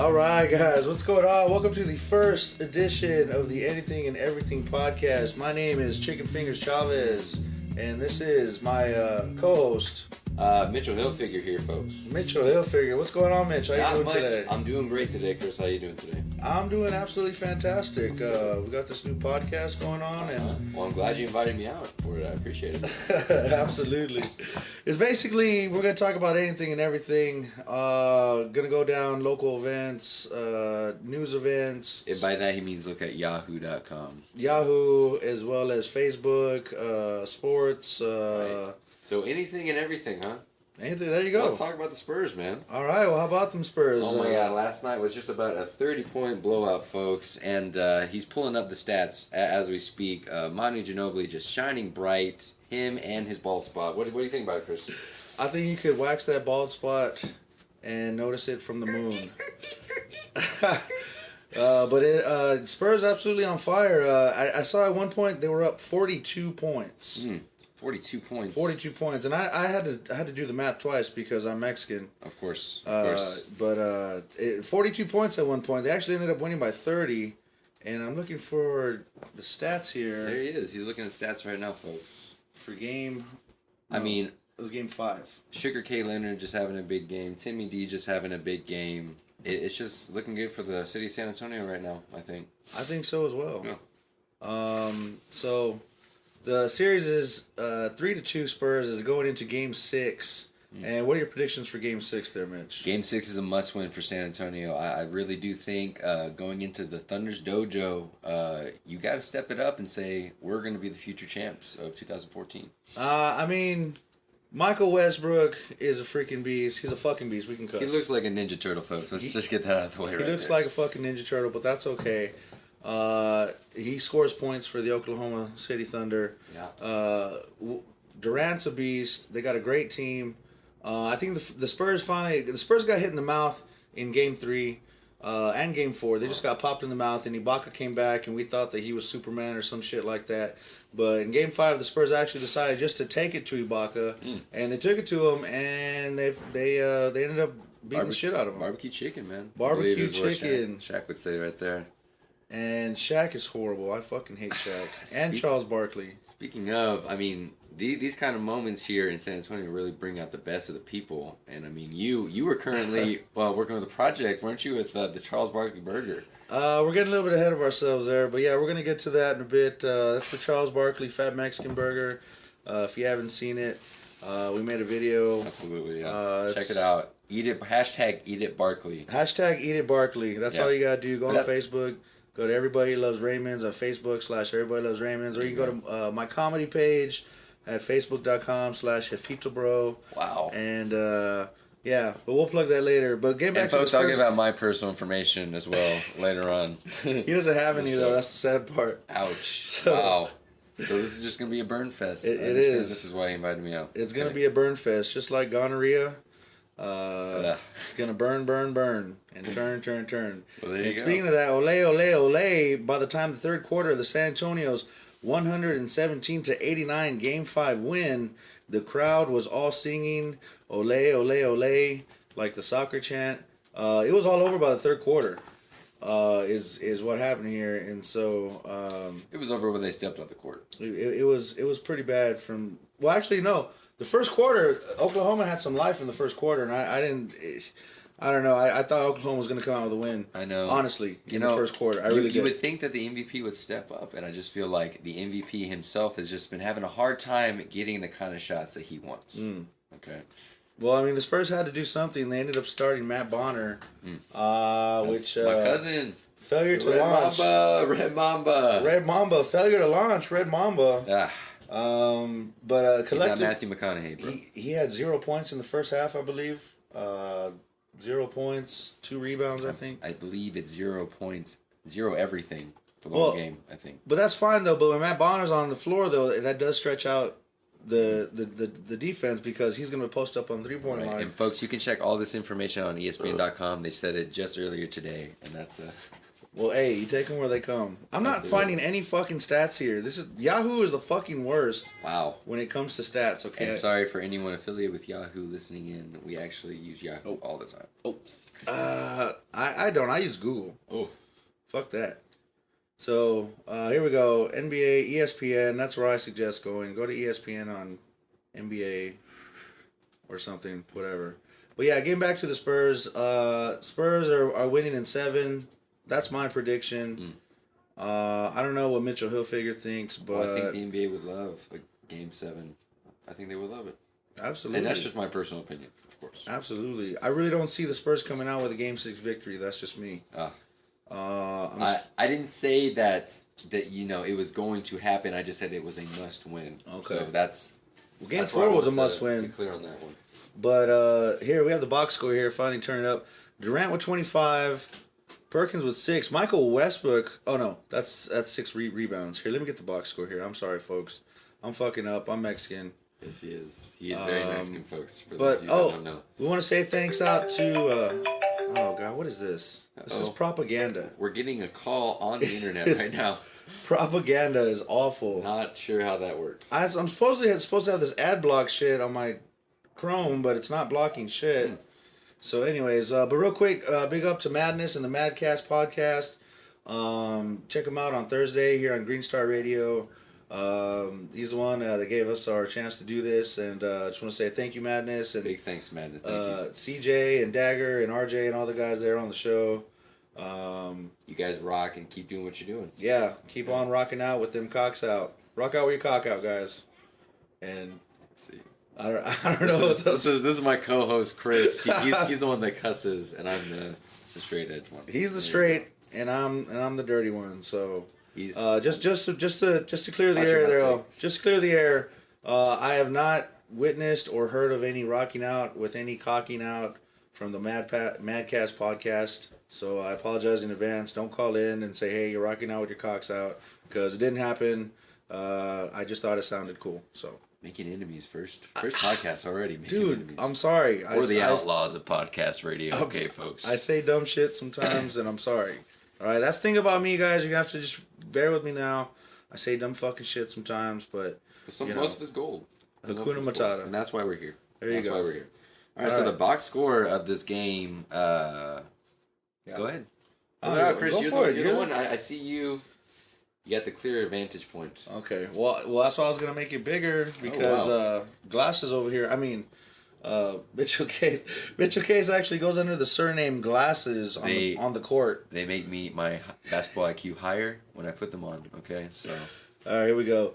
All right, guys, what's going on? Welcome to the first edition of the Anything and Everything podcast. My name is Chickenfinger.Chavez, and this is my co-host, Mitch Hilfiger here, folks. Mitch Hilfiger. What's going on, Mitch? How you doing today? I'm doing great today, Chris. How you doing today? I'm doing absolutely fantastic. We got this new podcast going on, and well, I'm glad you invited me out for it. I appreciate it. Absolutely. It's basically we're gonna talk about anything and everything. Gonna go down local events, news events. And by that he means look at Yahoo.com. Yahoo, as well as Facebook, sports. Right. So anything and everything, huh? Anything. There you go. Let's talk about the Spurs, man. All right. Well, how about them Spurs? Oh my God! Last night was just about a 30-point blowout, folks, and he's pulling up the stats as we speak. Manu Ginobili just shining bright. Him and his bald spot. What do you think about it, Chris? I think you could wax that bald spot and notice it from the moon. But Spurs absolutely on fire. I saw at one point they were up 42 points. 42 points. 42 points, and I had to do the math twice because I'm Mexican. Of course. But 42 points at one point. They actually ended up winning by 30, and I'm looking for the stats here. There he is. He's looking at stats right now, folks. For game, it was game 5. Sugar K Leonard just having a big game. Timmy D just having a big game. It's just looking good for the city of San Antonio right now, I think. I think so as well. Yeah. So the series is 3-2 Spurs is going into game 6. And what are your predictions for game 6 there, Mitch? Game 6 is a must-win for San Antonio. I really do think going into the Thunder's dojo, you got to step it up and say, we're going to be the future champs of 2014. Michael Westbrook is a freaking beast. He's a fucking beast. We can cuss. He looks like a Ninja Turtle, folks. Let's just get that out of the way right there. He looks like a fucking Ninja Turtle, but that's okay. He scores points for the Oklahoma City Thunder. Yeah. Durant's a beast. They got a great team. I think the Spurs got hit in the mouth in Game 3 and Game 4. They just got popped in the mouth, and Ibaka came back, and we thought that he was Superman or some shit like that. But in Game 5, the Spurs actually decided just to take it to Ibaka, and they took it to him, and they ended up beating the shit out of him. Barbecue chicken, man. Barbecue chicken. Shaq would say right there. And Shaq is horrible. I fucking hate Shaq. And Charles Barkley. Speaking of, these kind of moments here in San Antonio really bring out the best of the people. And you were currently working with a project, weren't you, with the Charles Barkley Burger? We're getting a little bit ahead of ourselves there, but yeah, we're gonna get to that in a bit. That's the Charles Barkley Fat Mexican Burger. If you haven't seen it, we made a video. Absolutely, yeah. Check it out. Eat it. Hashtag Eat It Barkley. Hashtag Eat It Barkley. That's all you gotta do. Go on Facebook. Go to Everybody Loves Raymond's on Facebook / Everybody Loves Raymond's, or you can go to my comedy page at facebook.com/JefitoBro. Wow. And yeah, but we'll plug that later. But getting back to folks, I'll give out my personal information as well later on. He doesn't have any though. That's the sad part. Ouch. Wow. So this is just gonna be a burn fest. It is. This is why he invited me out. It's gonna be a burn fest, just like gonorrhea. It's gonna burn, and turn. Well, there you go. Speaking of that, ole. By the time the third quarter, the San Antonio's 117-89 Game 5 win, the crowd was all singing ole, like the soccer chant. It was all over by the third quarter. Is what happened here, and so it was over when they stepped on the court. It was pretty bad from. Well, actually, no. The first quarter, Oklahoma had some life in the first quarter, and I don't know. I thought Oklahoma was going to come out with a win. I know. Honestly, in the first quarter. You would think that the MVP would step up, and I just feel like the MVP himself has just been having a hard time getting the kind of shots that he wants. Okay. Well, the Spurs had to do something. They ended up starting Matt Bonner, which my cousin. Failure to launch. Red Mamba. Failure to launch. Red Mamba. But he's not Matthew McConaughey, bro. He had 0 points in the first half, I believe. 0 points, 2 rebounds, I think. I believe it's 0 points, 0 everything for the whole game, I think. But that's fine, though. But when Matt Bonner's on the floor, though, that does stretch out the defense because he's going to post up on the 3-point line. And, folks, you can check all this information on ESPN.com. They said it just earlier today, and Well, hey, you take them where they come. I'm not finding any fucking stats here. Yahoo is the fucking worst. Wow. When it comes to stats, okay? And sorry for anyone affiliated with Yahoo listening in. We actually use Yahoo all the time. I don't. I use Google. Oh. Fuck that. So, here we go. NBA, ESPN. That's where I suggest going. Go to ESPN on NBA or something, whatever. But yeah, getting back to the Spurs. Spurs are winning in 7. That's my prediction. I don't know what Mitchell Hilfiger thinks, but... Well, I think the NBA would love a Game 7. I think they would love it. Absolutely. And that's just my personal opinion, of course. Absolutely. I really don't see the Spurs coming out with a Game 6 victory. That's just me. I didn't say that it was going to happen. I just said it was a must win. Okay. So that's... Well, Game 4 was a must win. Be clear on that one. But here, we have the box score here. Finally turn it up. Durant with 25. Perkins with 6. Michael Westbrook. Oh, no. That's 6 rebounds. Here, let me get the box score here. I'm sorry, folks. I'm fucking up. I'm Mexican. Yes, he is. He is very Mexican, folks. For But, those of you that don't know. we want to say thanks out to... oh, God. What is this? This is propaganda. We're getting a call on the internet right now. Propaganda is awful. Not sure how that works. I'm supposed to have this ad block shit on my Chrome, but it's not blocking shit. So anyways, but real quick, big up to Madness and the Madcast podcast. Check him out on Thursday here on Green Star Radio. He's the one that gave us our chance to do this, and just want to say thank you, Madness, and big thanks, Madness. Thank you. CJ and Dagger and RJ and all the guys there on the show. You guys rock and keep doing what you're doing. Yeah, keep on rocking out with them cocks out. Rock out with your cock out, guys. And let's see. I don't know. This is my co-host Chris. He's the one that cusses, and I'm the straight edge one. He's the straight, and I'm the dirty one. So he's just to clear the air there. Just to clear the air. I have not witnessed or heard of any rocking out with any cocking out from the Madcast podcast. So I apologize in advance. Don't call in and say, hey, you're rocking out with your cocks out, because it didn't happen. I just thought it sounded cool. So. Making enemies first podcast already. Dude, enemies. I'm sorry. We're the outlaws of podcast radio. Okay, folks. I say dumb shit sometimes, and I'm sorry. All right, that's the thing about me, guys. You have to just bear with me now. I say dumb fucking shit sometimes, but most of it's gold. Hakuna Matata, and that's why we're here. That's why we're here. All right, so the box score of this game. Go ahead. Chris, you're the one. I see you. You got the clear vantage point. Okay. Well, that's why I was gonna make it bigger, because Glasses over here. I mean, Mitchell Case actually goes under the surname Glasses on the court. They make my basketball IQ higher when I put them on. Okay, so. All right, here we go.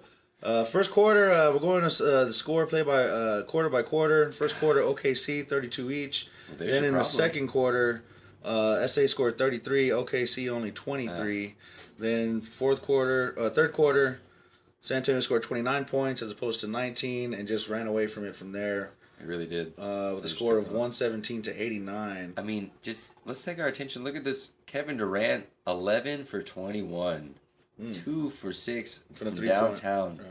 First quarter, we're going to the score play by quarter by quarter. First quarter, OKC 32 each. Well, then in the second quarter, SA scored 33. OKC only 23. Then third quarter, San Antonio scored 29 points as opposed to 19, and just ran away from it from there. It really did. With a score of 117 to 89. I mean, let's take our attention. Look at this. Kevin Durant, 11 for 21. 2 for 6 from downtown. Right.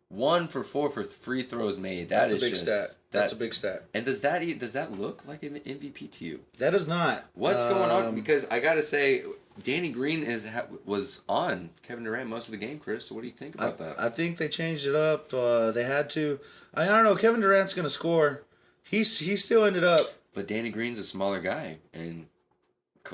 1 for 4 for free throws made. That's a big stat. That's a big stat. And does that look like an MVP to you? That does not. What's going on? Because I gotta say, Danny Green was on Kevin Durant most of the game. Chris, what do you think about that? I think they changed it up. They had to. I don't know. Kevin Durant's gonna score. He still ended up. But Danny Green's a smaller guy, and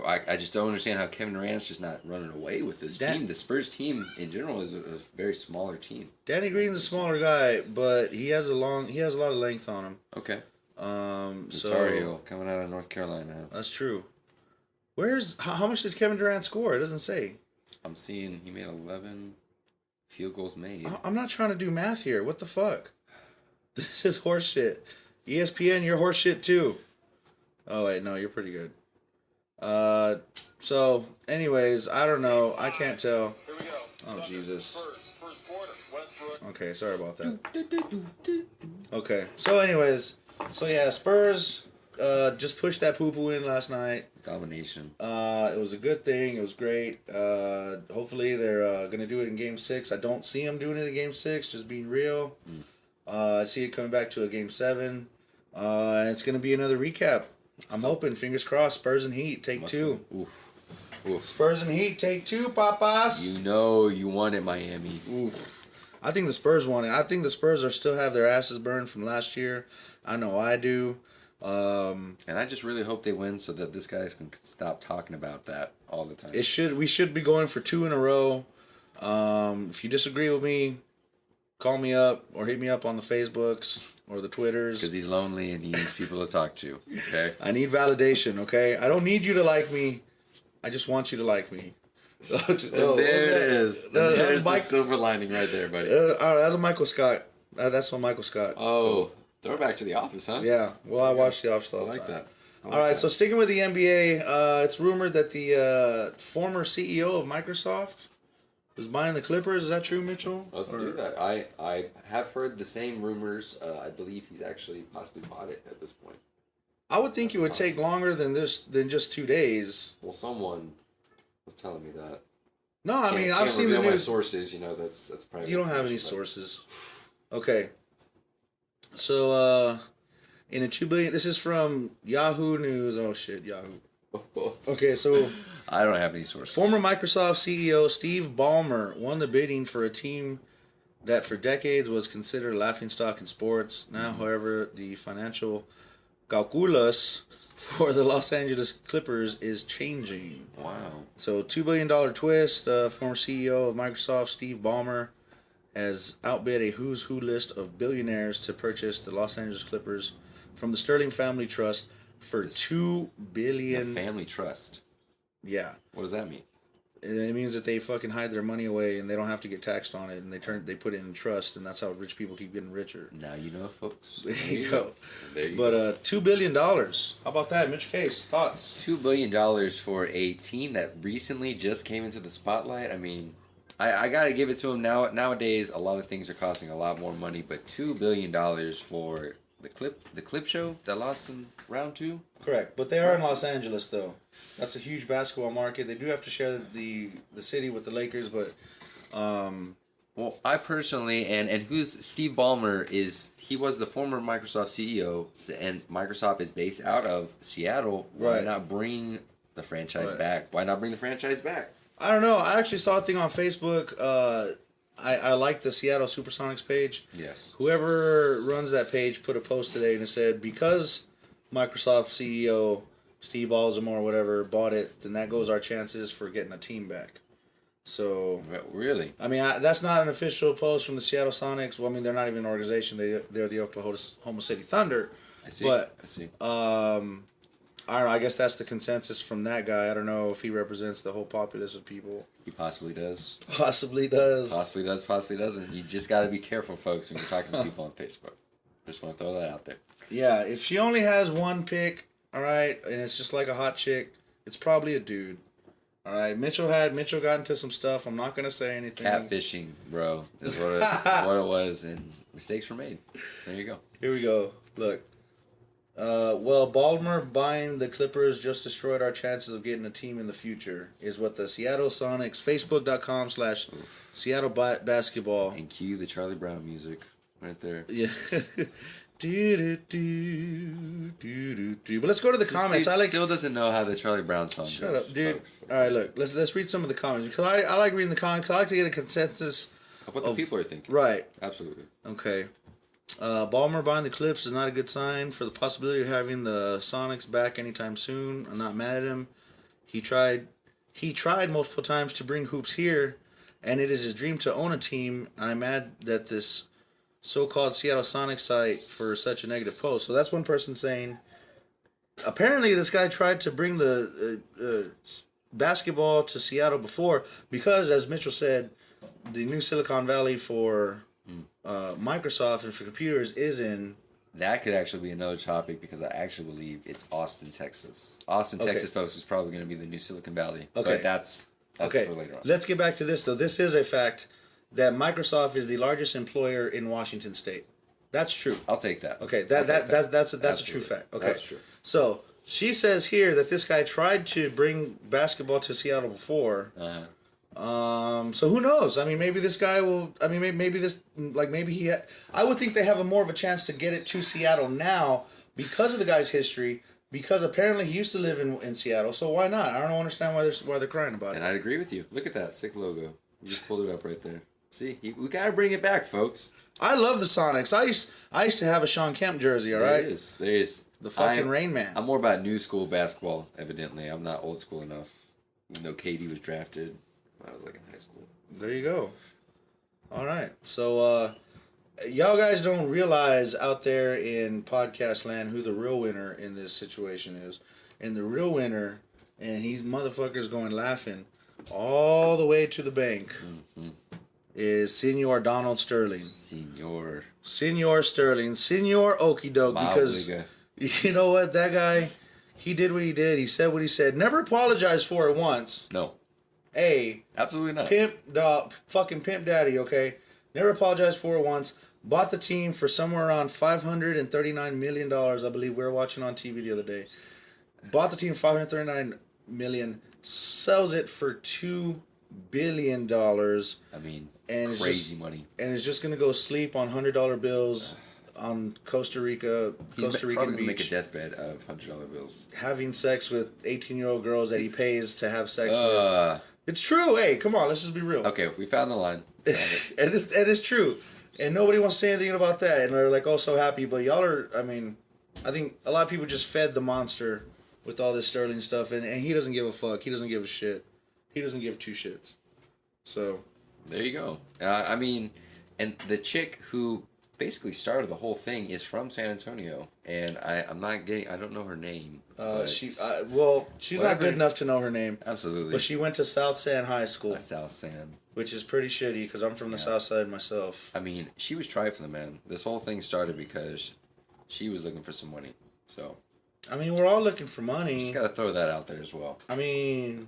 I just don't understand how Kevin Durant's just not running away with this team. The Spurs team in general is a very smaller team. Danny Green's a smaller guy, but he has a lot of length on him. Okay. Rosario coming out of North Carolina. That's true. How much did Kevin Durant score? It doesn't say. I'm seeing he made 11 field goals made. I'm not trying to do math here. What the fuck? This is horse shit. ESPN, you're horse shit too. Oh wait, no, you're pretty good. So, anyways, I don't know. I can't tell. Here we go. Oh, Jesus. First quarter, Westbrook. Okay, sorry about that. Okay, so anyways, Spurs just pushed that poo-poo in last night. Domination. It was a good thing. It was great. Hopefully they're going to do it in Game 6. I don't see them doing it in Game 6, just being real. I see it coming back to a Game 7. It's going to be another recap. I'm hoping, fingers crossed, Spurs and Heat, take 2. Oof. Oof. Spurs and Heat take 2, papas. You know you won it, Miami. Oof. I think the Spurs won it. I think the Spurs are still have their asses burned from last year. I know I do. And I just really hope they win so that this guy can stop talking about that all the time. We should be going for 2 in a row. If you disagree with me, call me up or hit me up on the Facebooks or the Twitters. Because he's lonely and he needs people to talk to. Okay. I need validation. Okay. I don't need you to like me. I just want you to like me. There it is. There's the silver lining right there, buddy. All right, that's a Michael Scott. That's on Michael Scott. Oh, throwback to The Office, huh? Yeah. Well, I watched The Office all the I like time. that. All right, so sticking with the NBA, it's rumored that the former CEO of Microsoft is buying the Clippers. Is that true, Mitchell? Let's do that. I have heard the same rumors. I believe he's actually possibly bought it at this point. I would think it would take longer than just 2 days. Well, someone was telling me that. No, I mean I've seen the my news. sources. That's private. You don't have any sources. Okay. So in a $2 billion. This is from Yahoo News. Oh shit, Yahoo. Okay, so I don't have any sources. former Microsoft CEO Steve Ballmer won the bidding for a team that for decades was considered a laughingstock in sports. Now, however, the financial calculus for the Los Angeles Clippers is changing. Wow. So, $2 billion twist. Former CEO of Microsoft, Steve Ballmer, has outbid a who's who list of billionaires to purchase the Los Angeles Clippers from the Sterling Family Trust for $2 billion. The family trust. Yeah. What does that mean? It means that they fucking hide their money away and they don't have to get taxed on it, and they put it in trust, and that's how rich people keep getting richer. Now you know, folks. There you go. There you But go. $2 billion. How about that, Mitch Case? Thoughts? $2 billion for a team that recently just came into the spotlight. I mean, I got to give it to them. Nowadays, a lot of things are costing a lot more money, but $2 billion for the clip show that lost in round 2? Correct, but they are in Los Angeles, though. That's a huge basketball market. They do have to share the city with the Lakers, but Well, I personally, and who's Steve Ballmer he was the former Microsoft CEO, and Microsoft is based out of Seattle. Why Right. not bring the franchise Right. back? Why not bring the franchise back? I don't know. I actually saw a thing on Facebook. I like the Seattle Supersonics page. Yes. Whoever runs that page put a post today and it said, because Microsoft CEO Steve Ballmer or whatever bought it, then that goes our chances for getting a team back. So, Really? I mean, that's not an official post from the Seattle Sonics. Well, I mean, they're not even an organization. They're the Oklahoma City Thunder. I see. But, I see. I don't know. I guess that's the consensus from that guy. I don't know if he represents the whole populace of people. He possibly does. Possibly does. Possibly does. Possibly doesn't. You just got to be careful, folks, when you're talking to people on Facebook. Just want to throw that out there. Yeah, if she only has one pick, all right, and it's just like a hot chick, it's probably a dude. All right, Mitchell got into some stuff. I'm not gonna say anything. Catfishing, bro, is what it was, and mistakes were made. There you go. Here we go. Look. Well, Ballmer buying the Clippers just destroyed our chances of getting a team in the future, is what the Seattle Sonics, Facebook.com/Seattle Basketball. And cue the Charlie Brown music right there. Yeah. But let's go to the comments. Dude still doesn't know how the Charlie Brown song Shut goes. up, dude. Folks. All right, look. Let's read some of the comments because I like reading the comments. I like to get a consensus Of what the people are thinking. Right. Absolutely. Okay. Ballmer buying the Clips is not a good sign for the possibility of having the Sonics back anytime soon. I'm not mad at him. He tried multiple times to bring hoops here, and it is his dream to own a team. I'm mad that this so-called Seattle Sonics site for such a negative post. So that's one person saying, apparently this guy tried to bring the basketball to Seattle before because, as Mitchell said, the new Silicon Valley for Microsoft and for computers is in. That could actually be another topic because I actually believe it's Austin, Texas. Austin, Okay. Texas, folks, is probably going to be the new Silicon Valley. Okay. But that's Okay, for later on. let's get back to this though. This is a fact that Microsoft is the largest employer in Washington State. That's true. I'll take that. Okay, I'll take that. that's a true Absolutely. fact. Okay, That's true. So she says here that this guy tried to bring basketball to Seattle before. Uh-huh. So who knows? I mean, maybe this guy will. I mean, maybe this, like, maybe he. I would think they have more of a chance to get it to Seattle now because of the guy's history Because apparently he used to live in Seattle, so why not? I don't understand why they're crying about And it. I'd agree with you. Look at that sick logo. You just pulled it up right there. See, we gotta bring it back, folks. I love the Sonics. I used to have a Sean Kemp jersey. All right, There it is. the fucking Rain Man. I'm more about new school basketball. Evidently, I'm not old school enough. Even though KD was drafted when I was like in high school. There you go. All right, so y'all guys don't realize out there in podcast land who the real winner in this situation is, and the real winner, and he's motherfuckers going laughing all the way to the bank. Mm-hmm. Is Senor Donald Sterling. Senor Sterling. Senor Okie Doke. Because, you know what? That guy, he did what he did. He said what he said. Never apologized for it once. No. Absolutely not. Fucking pimp daddy, okay? Never apologized for it once. Bought the team for somewhere around $539 million, I believe. We were watching on TV the other day. Bought the team for $539 million. Sells it for $2 billion. I mean, and crazy money. And it's just going to go sleep on $100 bills on Costa Rican He's probably beach. Gonna make a deathbed of $100 bills. Having sex with 18-year-old girls that he pays to have sex with. It's true. Hey, come on. Let's just be real. Okay, we found the line. And it's true. And nobody wants to say anything about that. And they're like, oh, so happy. But y'all are, I mean, I think a lot of people just fed the monster with all this Sterling stuff. And he doesn't give a fuck. He doesn't give a shit. He doesn't give two shits. So. There you go. I mean, and the chick who basically started the whole thing is from San Antonio. And I don't know her name. She's not good enough to know her name. Absolutely. But she went to South San High School. South San. Which is pretty shitty because I'm from the South Side myself. I mean, she was trifling, man. This whole thing started because she was looking for some money. So. I mean, we're all looking for money. Just gotta throw that out there as well. I mean,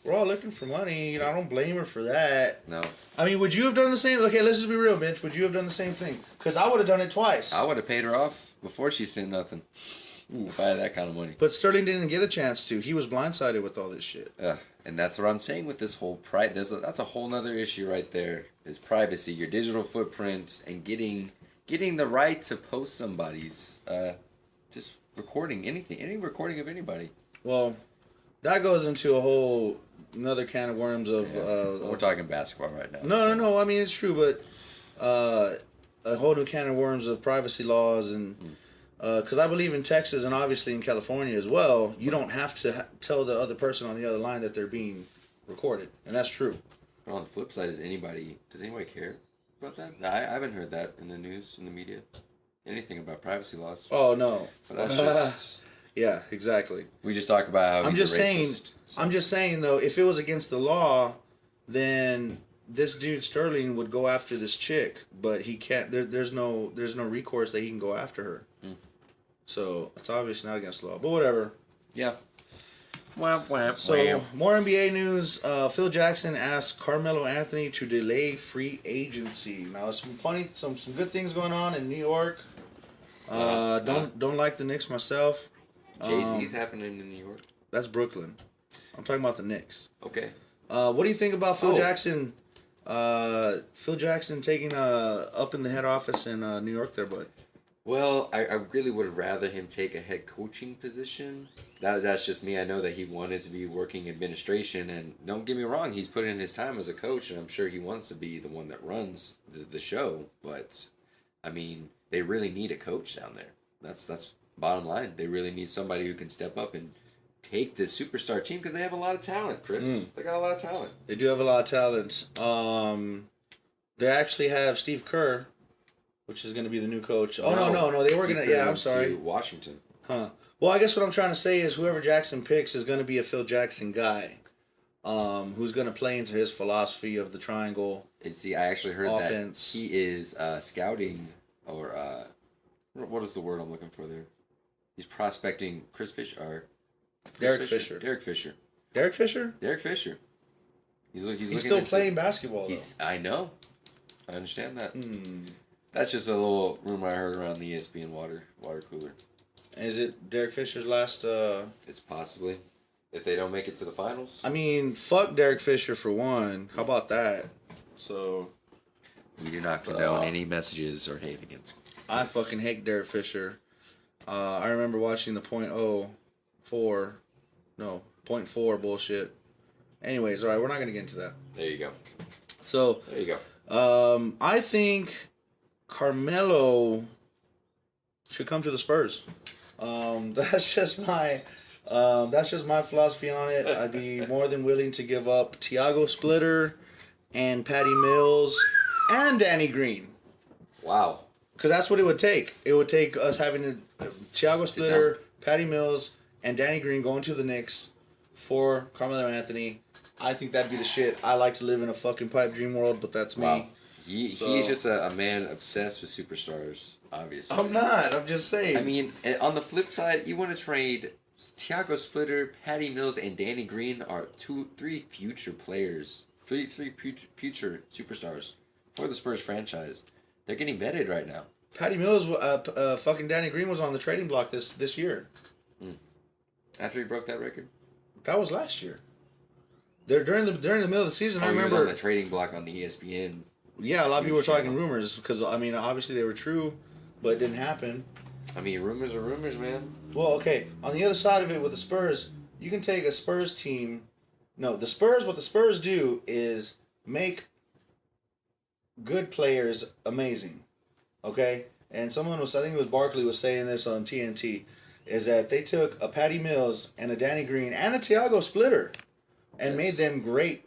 we're all looking for money. You know, I don't blame her for that. No. I mean, would you have done the same? Okay, let's just be real, Mitch. Would you have done the same thing? Because I would have done it twice. I would have paid her off before she sent nothing. If I had that kind of money. But Sterling didn't get a chance to. He was blindsided with all this shit. And that's what I'm saying with this whole that's a whole nother issue right there. Is privacy, your digital footprint, and getting the right to post somebody's just recording any recording of anybody. Well, that goes into a whole another can of worms of. We're talking basketball right now. No. I mean, it's true, but a whole new can of worms of privacy laws and. Because I believe in Texas and obviously in California as well, you don't have to tell the other person on the other line that they're being recorded, and that's true. But on the flip side, does anybody care about that? I haven't heard that in the news, in the media, anything about privacy laws. Oh no, but that's just yeah, exactly. We just talk about how I'm just saying though, if it was against the law, then this dude Sterling would go after this chick, but he can't. There's no recourse that he can go after her. So it's obviously not against the law, but whatever. Yeah. So more NBA news. Phil Jackson asked Carmelo Anthony to delay free agency. Now some good things going on in New York. Don't like the Knicks myself. Jay-Z's happening in New York. That's Brooklyn. I'm talking about the Knicks. Okay. What do you think about Phil Jackson? Phil Jackson taking up in the head office in New York there, bud. Well, I really would rather him take a head coaching position. That's just me. I know that he wanted to be working administration, and don't get me wrong, he's put in his time as a coach, and I'm sure he wants to be the one that runs the show. But, I mean, they really need a coach down there. That's bottom line. They really need somebody who can step up and take this superstar team because they have a lot of talent, Chris. They got a lot of talent. They do have a lot of talent. They actually have Steve Kerr, which is going to be the new coach. Oh, no. They were going to... Yeah, I'm sorry. Washington. Huh. Well, I guess what I'm trying to say is whoever Jackson picks is going to be a Phil Jackson guy who's going to play into his philosophy of the triangle And see, I actually heard offense. that he is scouting, or what is the word I'm looking for there? He's prospecting Derek Fisher. Derek Fisher. Derek Fisher? Derek Fisher. He's still playing basketball, though. I know. I understand that. That's just a little rumor I heard around the ESPN water cooler. Is it Derek Fisher's last... It's possibly. If they don't make it to the finals. I mean, fuck Derek Fisher for one. How about that? So... We do not condone any messages or hate against him. I fucking hate Derek Fisher. I remember watching the .04 bullshit. Anyways, all right, we're not gonna get into that. There you go. So There you go. I think Carmelo should come to the Spurs. That's just my philosophy on it. I'd be more than willing to give up Tiago Splitter and Patty Mills and Danny Green. Wow. Because that's what it would take. It would take us having Tiago Splitter, Patty Mills, and Danny Green going to the Knicks for Carmelo Anthony. I think that'd be the shit. I like to live in a fucking pipe dream world, but that's me. Wow. He's just a man obsessed with superstars, obviously. I'm not. I'm just saying. I mean, on the flip side, you want to trade Tiago Splitter, Patty Mills, and Danny Green are three future players. Three future superstars for the Spurs franchise. They're getting vetted right now. Patty Mills, fucking Danny Green was on the trading block this year. After he broke that record? That was last year. During the middle of the season, I He remember. was on the trading block on the ESPN. Yeah, a lot of people were talking rumors because I mean, obviously they were true, but it didn't happen. I mean, rumors are rumors, man. Well, okay. On the other side of it, with the Spurs, you can take a Spurs team. No, the Spurs. What the Spurs do is make good players amazing. Okay, and I think it was Barkley was saying this on TNT, is that they took a Patty Mills and a Danny Green and a Tiago Splitter, and made them great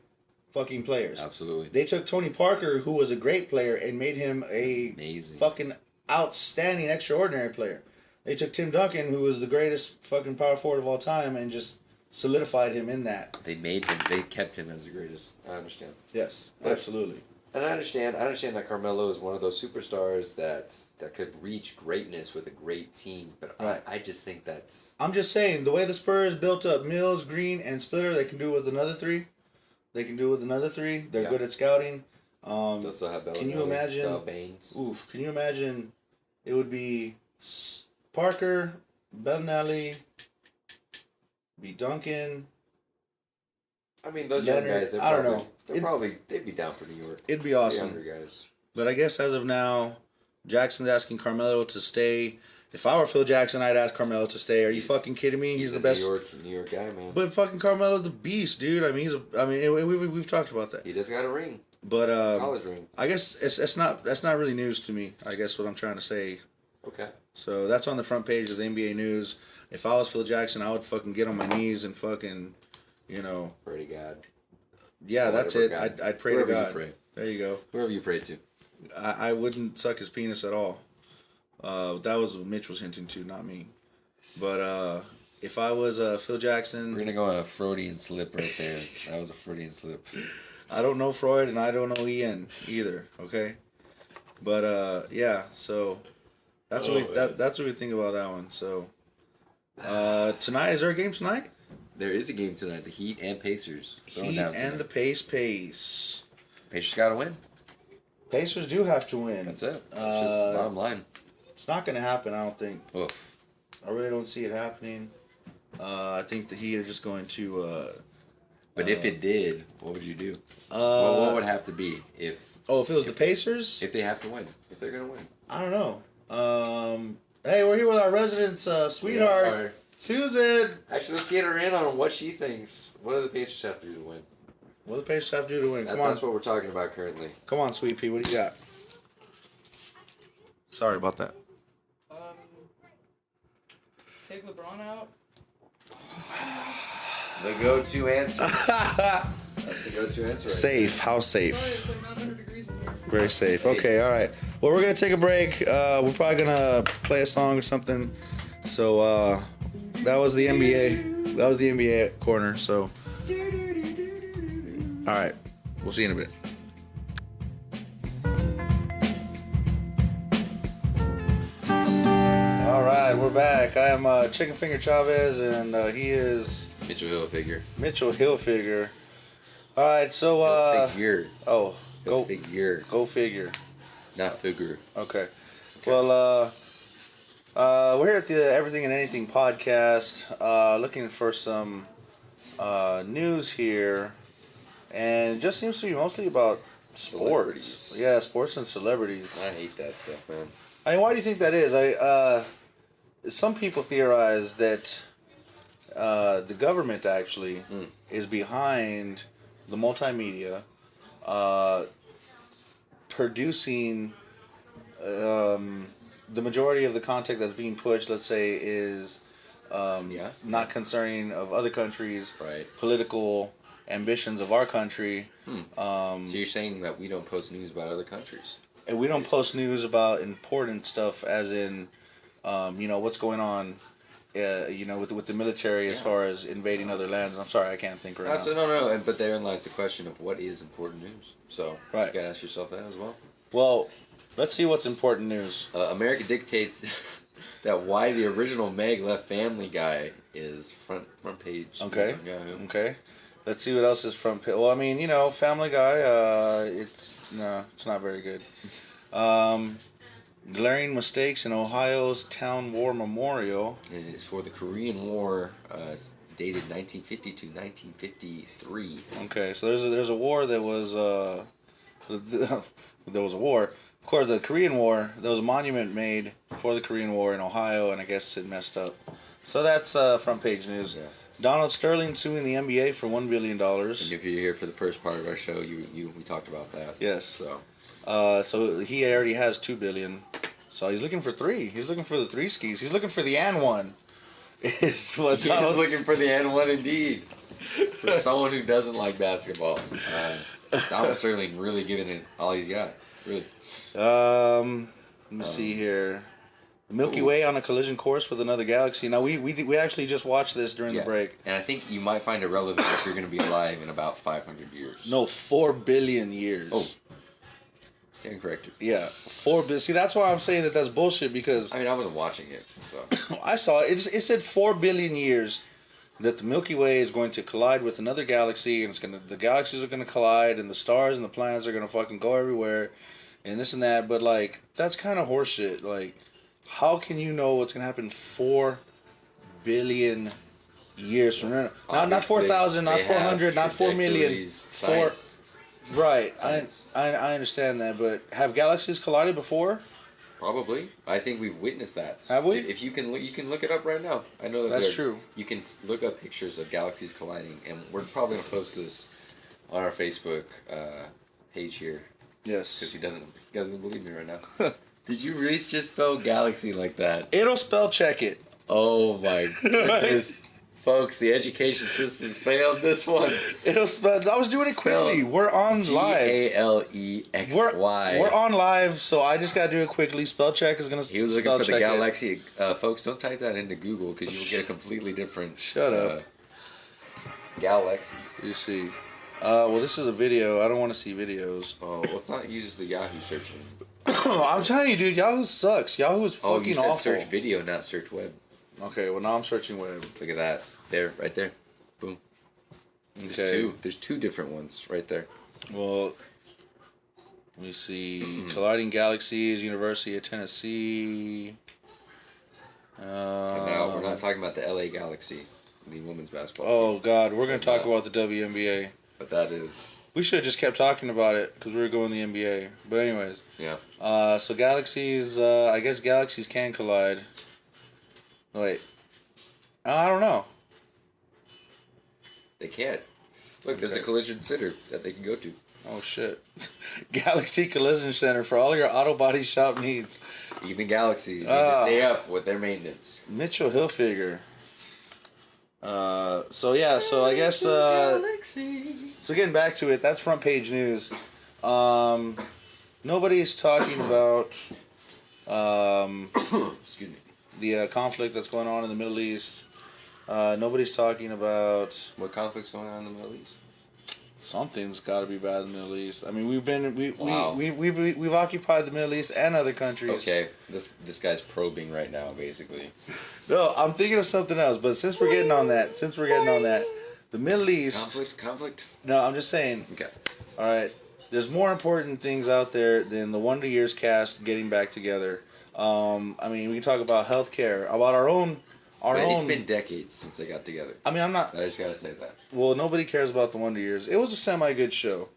fucking players. Absolutely. They took Tony Parker, who was a great player, and made him Amazing. fucking outstanding, extraordinary player. They took Tim Duncan, who was the greatest fucking power forward of all time, and just solidified him in that. They made him. They kept him as the greatest. I understand. Yes, But- absolutely. And I understand that Carmelo is one of those superstars that could reach greatness with a great team. But Right. I just think that's... I'm just saying, the way the Spurs built up Mills, Green, and Splitter, they can do it with another three. They're Yeah. good at scouting. They also have Can you imagine? Baines. Oof. Can you imagine? It would be Parker, Bellinelli, be Duncan. I mean, those Leonard, young guys, I don't know. They'd be down for New York. It'd be The awesome. younger guys. But I guess as of now, Jackson's asking Carmelo to stay. If I were Phil Jackson, I'd ask Carmelo to stay. Are you fucking kidding me? He's the best. New York guy, man. But fucking Carmelo's the beast, dude. I mean, we've talked about that. He just got a ring, But college ring. I guess that's not really news to me. I guess what I'm trying to say. Okay. So that's on the front page of the NBA News. If I was Phil Jackson, I would fucking get on my knees and fucking, Pray to God. Yeah, that's it. I'd pray to Whoever God. you pray. There you go. Whoever you pray to. I wouldn't suck his penis at all. That was what Mitch was hinting to, not me. But if I was Phil Jackson... We're going to go on a Freudian slip right there. That was a Freudian slip. I don't know Freud and I don't know Ian either, okay? But yeah, so that's what we think about that one. So tonight, is there a game tonight? There is a game tonight. The Heat and Pacers. Heat and the Pace. Pacers got to win. Pacers do have to win. That's it. That's just bottom line. It's not going to happen, I don't think. Oof. I really don't see it happening. I think the Heat are just going to... But if it did, what would you do? What would have to be if... Oh, if it was the Pacers? If they have to win. If they're going to win. I don't know. Hey, we're here with our resident sweetheart, Susan. Actually, let's get her in on what she thinks. What do the Pacers have to do to win? What do the Pacers have to do to win? Come on. That's what we're talking about currently. Come on, Sweet Pea. What do you got? Sorry about that. Take LeBron out. The go-to answer. That's the go-to answer. Safe. How safe? Sorry, it's like 900 degrees in here. Very safe. Okay, all right. Well, we're going to take a break. We're probably going to play a song or something. So, that was the NBA. That was the NBA corner. So, all right. We'll see you in a bit. All right, we're back. I am Chickenfinger.Chavez, and he is Mitchell Hilfiger. Mitchell Hilfiger. All right, so Figure. oh, go Figure. go figure. Not figure. Okay. Well, we're here at the Everything and Anything podcast, looking for some news here, and it just seems to be mostly about sports. Celebrities. Yeah, sports and celebrities. I hate that stuff, man. I mean, why do you think that is? some people theorize that the government actually is behind the multimedia producing the majority of the content that's being pushed, let's say, is not concerning of other countries, Right. political ambitions of our country. So you're saying that we don't post news about other countries? And we don't post news about important stuff, as in, what's going on, with the military as far as invading other lands. I'm sorry, I can't think right now. No. But therein lies the question of what is important news. So Right. you gotta ask yourself that as well. Well, let's see what's important news. America dictates that why the original Meg left Family Guy is front page. Okay. news on Yahoo. Okay. Let's see what else is from. Well, I mean, Family Guy. It's not very good. Glaring mistakes in Ohio's Town War Memorial. And it's for the Korean War, dated 1950 to 1953. Okay, so there's a war that was there was a war. Of course, the Korean War. There was a monument made for the Korean War in Ohio, and I guess it messed up. So that's front page news. Yeah. Donald Sterling suing the NBA for $1 billion. And if you're here for the first part of our show, we talked about that. Yes. So he already has $2 billion. So he's looking for 3. He's looking for the 3 skis. He's looking for the and one. Is what Donald's looking for the N1 indeed. For someone who doesn't like basketball, Donald Sterling really giving it all he's got. Really. Let me see here. The Milky Way on a collision course with another galaxy. Now we actually just watched this during the break. And I think you might find it relevant if you're going to be alive in about 500 years. No, 4 billion years. Oh. Stand corrected. Yeah, 4 billion. See, that's why I'm saying that's bullshit, because I mean, I wasn't watching it, so. I saw it. It said 4 billion years that the Milky Way is going to collide with another galaxy, and the galaxies are going to collide, and the stars and the planets are going to fucking go everywhere, and this and that. But like, that's kind of horseshit. Like, how can you know what's going to happen 4 billion years from now? Not 4,000, not 400, not 4 million. Science. Right, Science. I understand that, but have galaxies collided before? Probably. I think we've witnessed that. Have we? If you can look it up right now. I know that's true. You can look up pictures of galaxies colliding, and we're probably gonna post this on our Facebook page here. Yes. Because he doesn't believe me right now. Did you really just spell galaxy like that? It'll spell check it. Oh my goodness. Folks, the education system failed this one. It'll spell. I was doing it quickly. We're on live. Galexy. We're on live, so I just gotta do it quickly. Spell check is gonna. He was looking for the galaxy. Folks, don't type that into Google because you'll get a completely different. Shut up. Galaxies. You see. Well, this is a video. I don't want to see videos. Oh, let's not use the Yahoo search engine. I'm telling you, dude. Yahoo sucks. Yahoo is fucking you said awful. search video, not search web. Okay. Well, now I'm searching web. Look at that. There, right there. Boom. There's two. There's 2 different ones right there. Well, let me see. Colliding Galaxies, University of Tennessee. And now we're not talking about the LA Galaxy, the women's basketball Oh, team. God. We're going to talk about the WNBA. But that is... We should have just kept talking about it because we were going the NBA. But anyways. Yeah. So galaxies, I guess galaxies can collide. Wait. I don't know. They can't. Look, there's a collision center that they can go to. Oh, shit. Galaxy Collision Center for all your auto body shop needs. Even galaxies need to stay up with their maintenance. Mitch Hilfiger. So I guess, so getting back to it, that's front page news. Nobody's talking about, Excuse me. the conflict that's going on in the Middle East. Nobody's talking about What conflict's going on in the Middle East? something's got to be bad in the Middle East. I mean, Wow. we've occupied the Middle East and other countries. Okay, this guy's probing right now, basically. No, I'm thinking of something else. But since we're getting on that, the Middle East. Conflict. No, I'm just saying. Okay. All right, there's more important things out there than the Wonder Years cast getting back together. I mean, we can talk about healthcare, about our own. It's been decades since they got together. I mean, I'm not. I just gotta say that. Well, nobody cares about the Wonder Years. It was a semi-good show.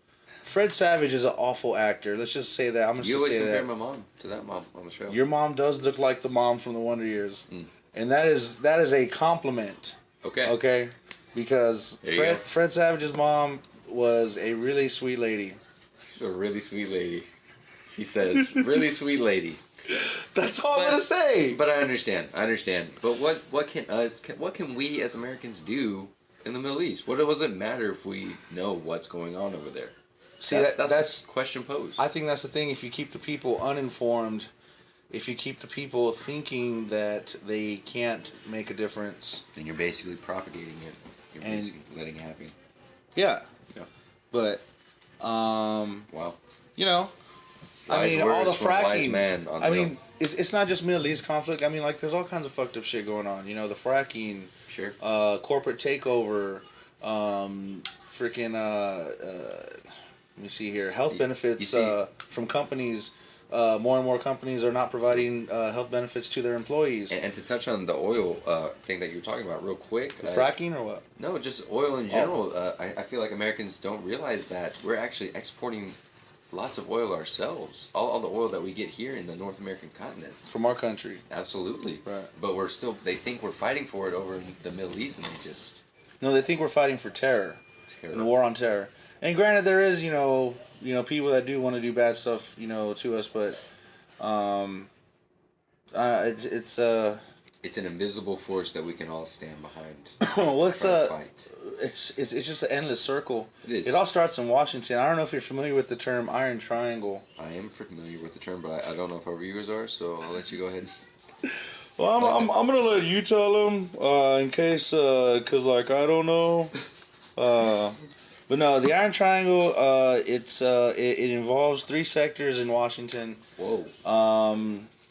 Fred Savage is an awful actor. Let's just say that. I'm gonna You just always say compare that. my mom to that mom on the show. Your mom does look like the mom from the Wonder Years. and that is a compliment. Okay. Okay, because There you go. Fred Savage's mom was a really sweet lady. She's a really sweet lady. He says, really sweet lady. That's all I'm gonna say. But I understand. But what can we as Americans do in the Middle East? What does it matter if we know what's going on over there? See, that's that's the question posed. I think that's the thing. If you keep the people uninformed, if you keep the people thinking that they can't make a difference, then you're basically propagating it. You're And- basically letting it happen. yeah. Yeah. But, Wow. you know, I Wise mean, all the words from a wise fracking. man on I the mean, hill. it's not just Middle East conflict. I mean, like, there's all kinds of fucked up shit going on. You know, the fracking, Sure. corporate takeover, freaking, let me see here, health You benefits see- from companies. More and more companies are not providing health benefits to their employees. And to touch on the oil thing that you were talking about real quick. The fracking or what? No, just oil in general. I feel like Americans don't realize that we're actually exporting lots of oil ourselves. All the oil that we get here in the North American continent. From our country. Absolutely. Right. But they think we're fighting for it over in the Middle East, and they just No, they think we're fighting for terror. tear The war on terror. And granted, there is, you know, people that do want to do bad stuff, to us, but it's It's an invisible force that we can all stand behind. well, it's trying to fight. it's just an endless circle. It is. It all starts in Washington. I don't know if you're familiar with the term Iron Triangle. I am familiar with the term, but I don't know if our viewers are, so I'll let you go ahead. Well, I'm gonna let you tell them in case, cause like I don't know. But no, the Iron Triangle. It involves 3 sectors in Washington. Whoa.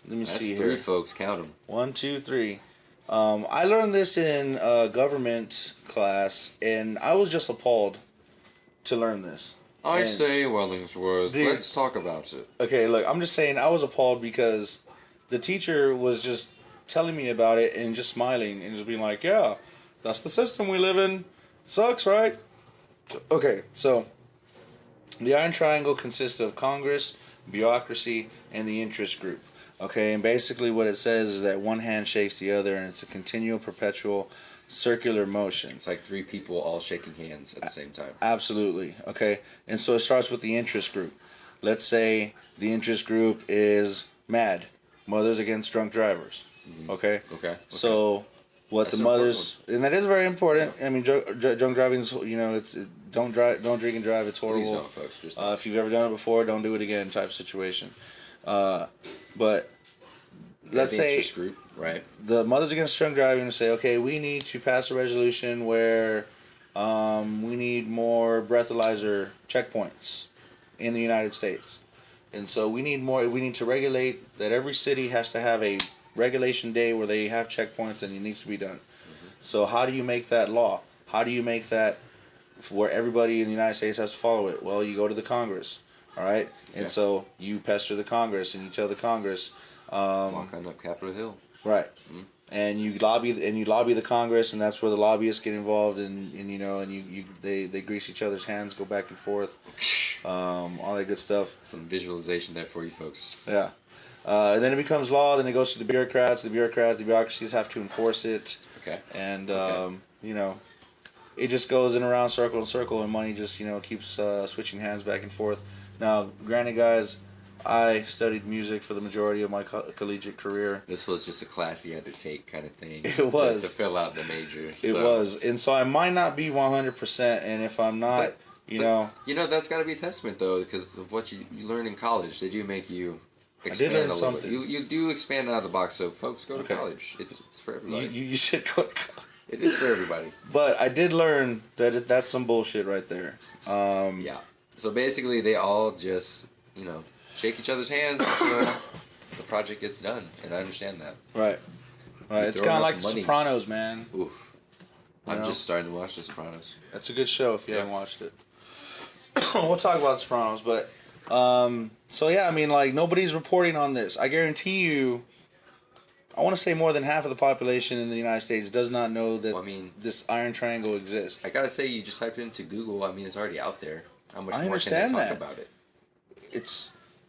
Let me That's see 3, here. folks. Count them. 1, 2, 3. I learned this in government class, and I was just appalled to learn this. I And- say Wellingsworth. Dude. Let's talk about it. Okay, look, I'm just saying I was appalled because the teacher was just telling me about it and just smiling and just being like, yeah, that's the system we live in. Sucks, right? Okay, so the Iron Triangle consists of Congress, bureaucracy, and the interest group. Okay, and basically what it says is that one hand shakes the other, and it's a continual, perpetual, circular motion. It's like 3 people all shaking hands at the same time. Absolutely. Okay, and so it starts with the interest group. Let's say the interest group is MAD, Mothers Against Drunk Drivers. Okay. Okay. So what That's the an mothers, and that is very important. I mean, drunk driving is, don't drink and drive. It's Please horrible. don't, folks. Just If you've ever done it before, don't do it again. Type situation. But let's the say interest group, right? the Mothers Against Drunk Driving say, okay, we need to pass a resolution where we need more breathalyzer checkpoints in the United States. And so we need to regulate that every city has to have a regulation day where they have checkpoints and it needs to be done. So how do you make that law? How do you make that where everybody in the United States has to follow it? Well, you go to the Congress, all right? And so you pester the Congress and you tell the Congress, Walk on up Capitol Hill. right? And you lobby the Congress, and that's where the lobbyists get involved, and they grease each other's hands, go back and forth, all that good stuff. Some visualization there for you folks. Yeah. And then it becomes law. Then it goes to the bureaucrats. The bureaucracies have to enforce it. Okay. And it just goes in around circle and circle, and money just keeps switching hands back and forth. Now, granted, guys, I studied music for the majority of my collegiate career. This was just a class you had to take kind of thing. It was. To fill out the major. It was, and so I might not be 100%, and if I'm not, that's got to be a testament though, because of what you learn in college. They do make you expand learn a little something. bit. You do expand out of the box, so folks, go to Okay. college. It's for everybody. you should go to college. It is for everybody. But I did learn that that's some bullshit right there. Yeah. So basically, they all just shake each other's hands until the project gets done, and I understand that. Right. You're It's throwing kind of up like The money. Sopranos, man. Oof. I'm know? just starting to watch The Sopranos. That's a good show if you Yeah. haven't watched it. We'll talk about The Sopranos, but so yeah, I mean, like, nobody's reporting on this. I guarantee you, I want to say more than half of the population in the United States does not know that Well, I mean, this Iron Triangle exists. I gotta say, you just type it into Google. I mean, it's already out there. How much I more can they understand talk that. about it?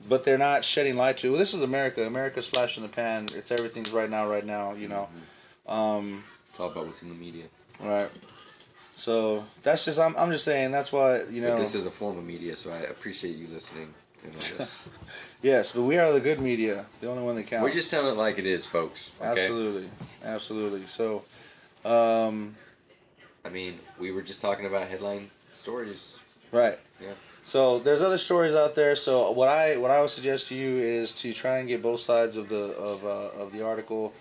But they're not shedding light to it. Well, this is America. America's flash in the pan. It's everything's right now. It's all about what's in the media. Right. So that's just I'm just saying that's why But this is a form of media, so I appreciate you listening. This. Yes, but we are the good media, the only one that counts. We're just telling it like it is, folks. Okay? Absolutely. So, I mean, we were just talking about headline stories. right. Yeah. So there's other stories out there. So what I would suggest to you is to try and get both sides of the article.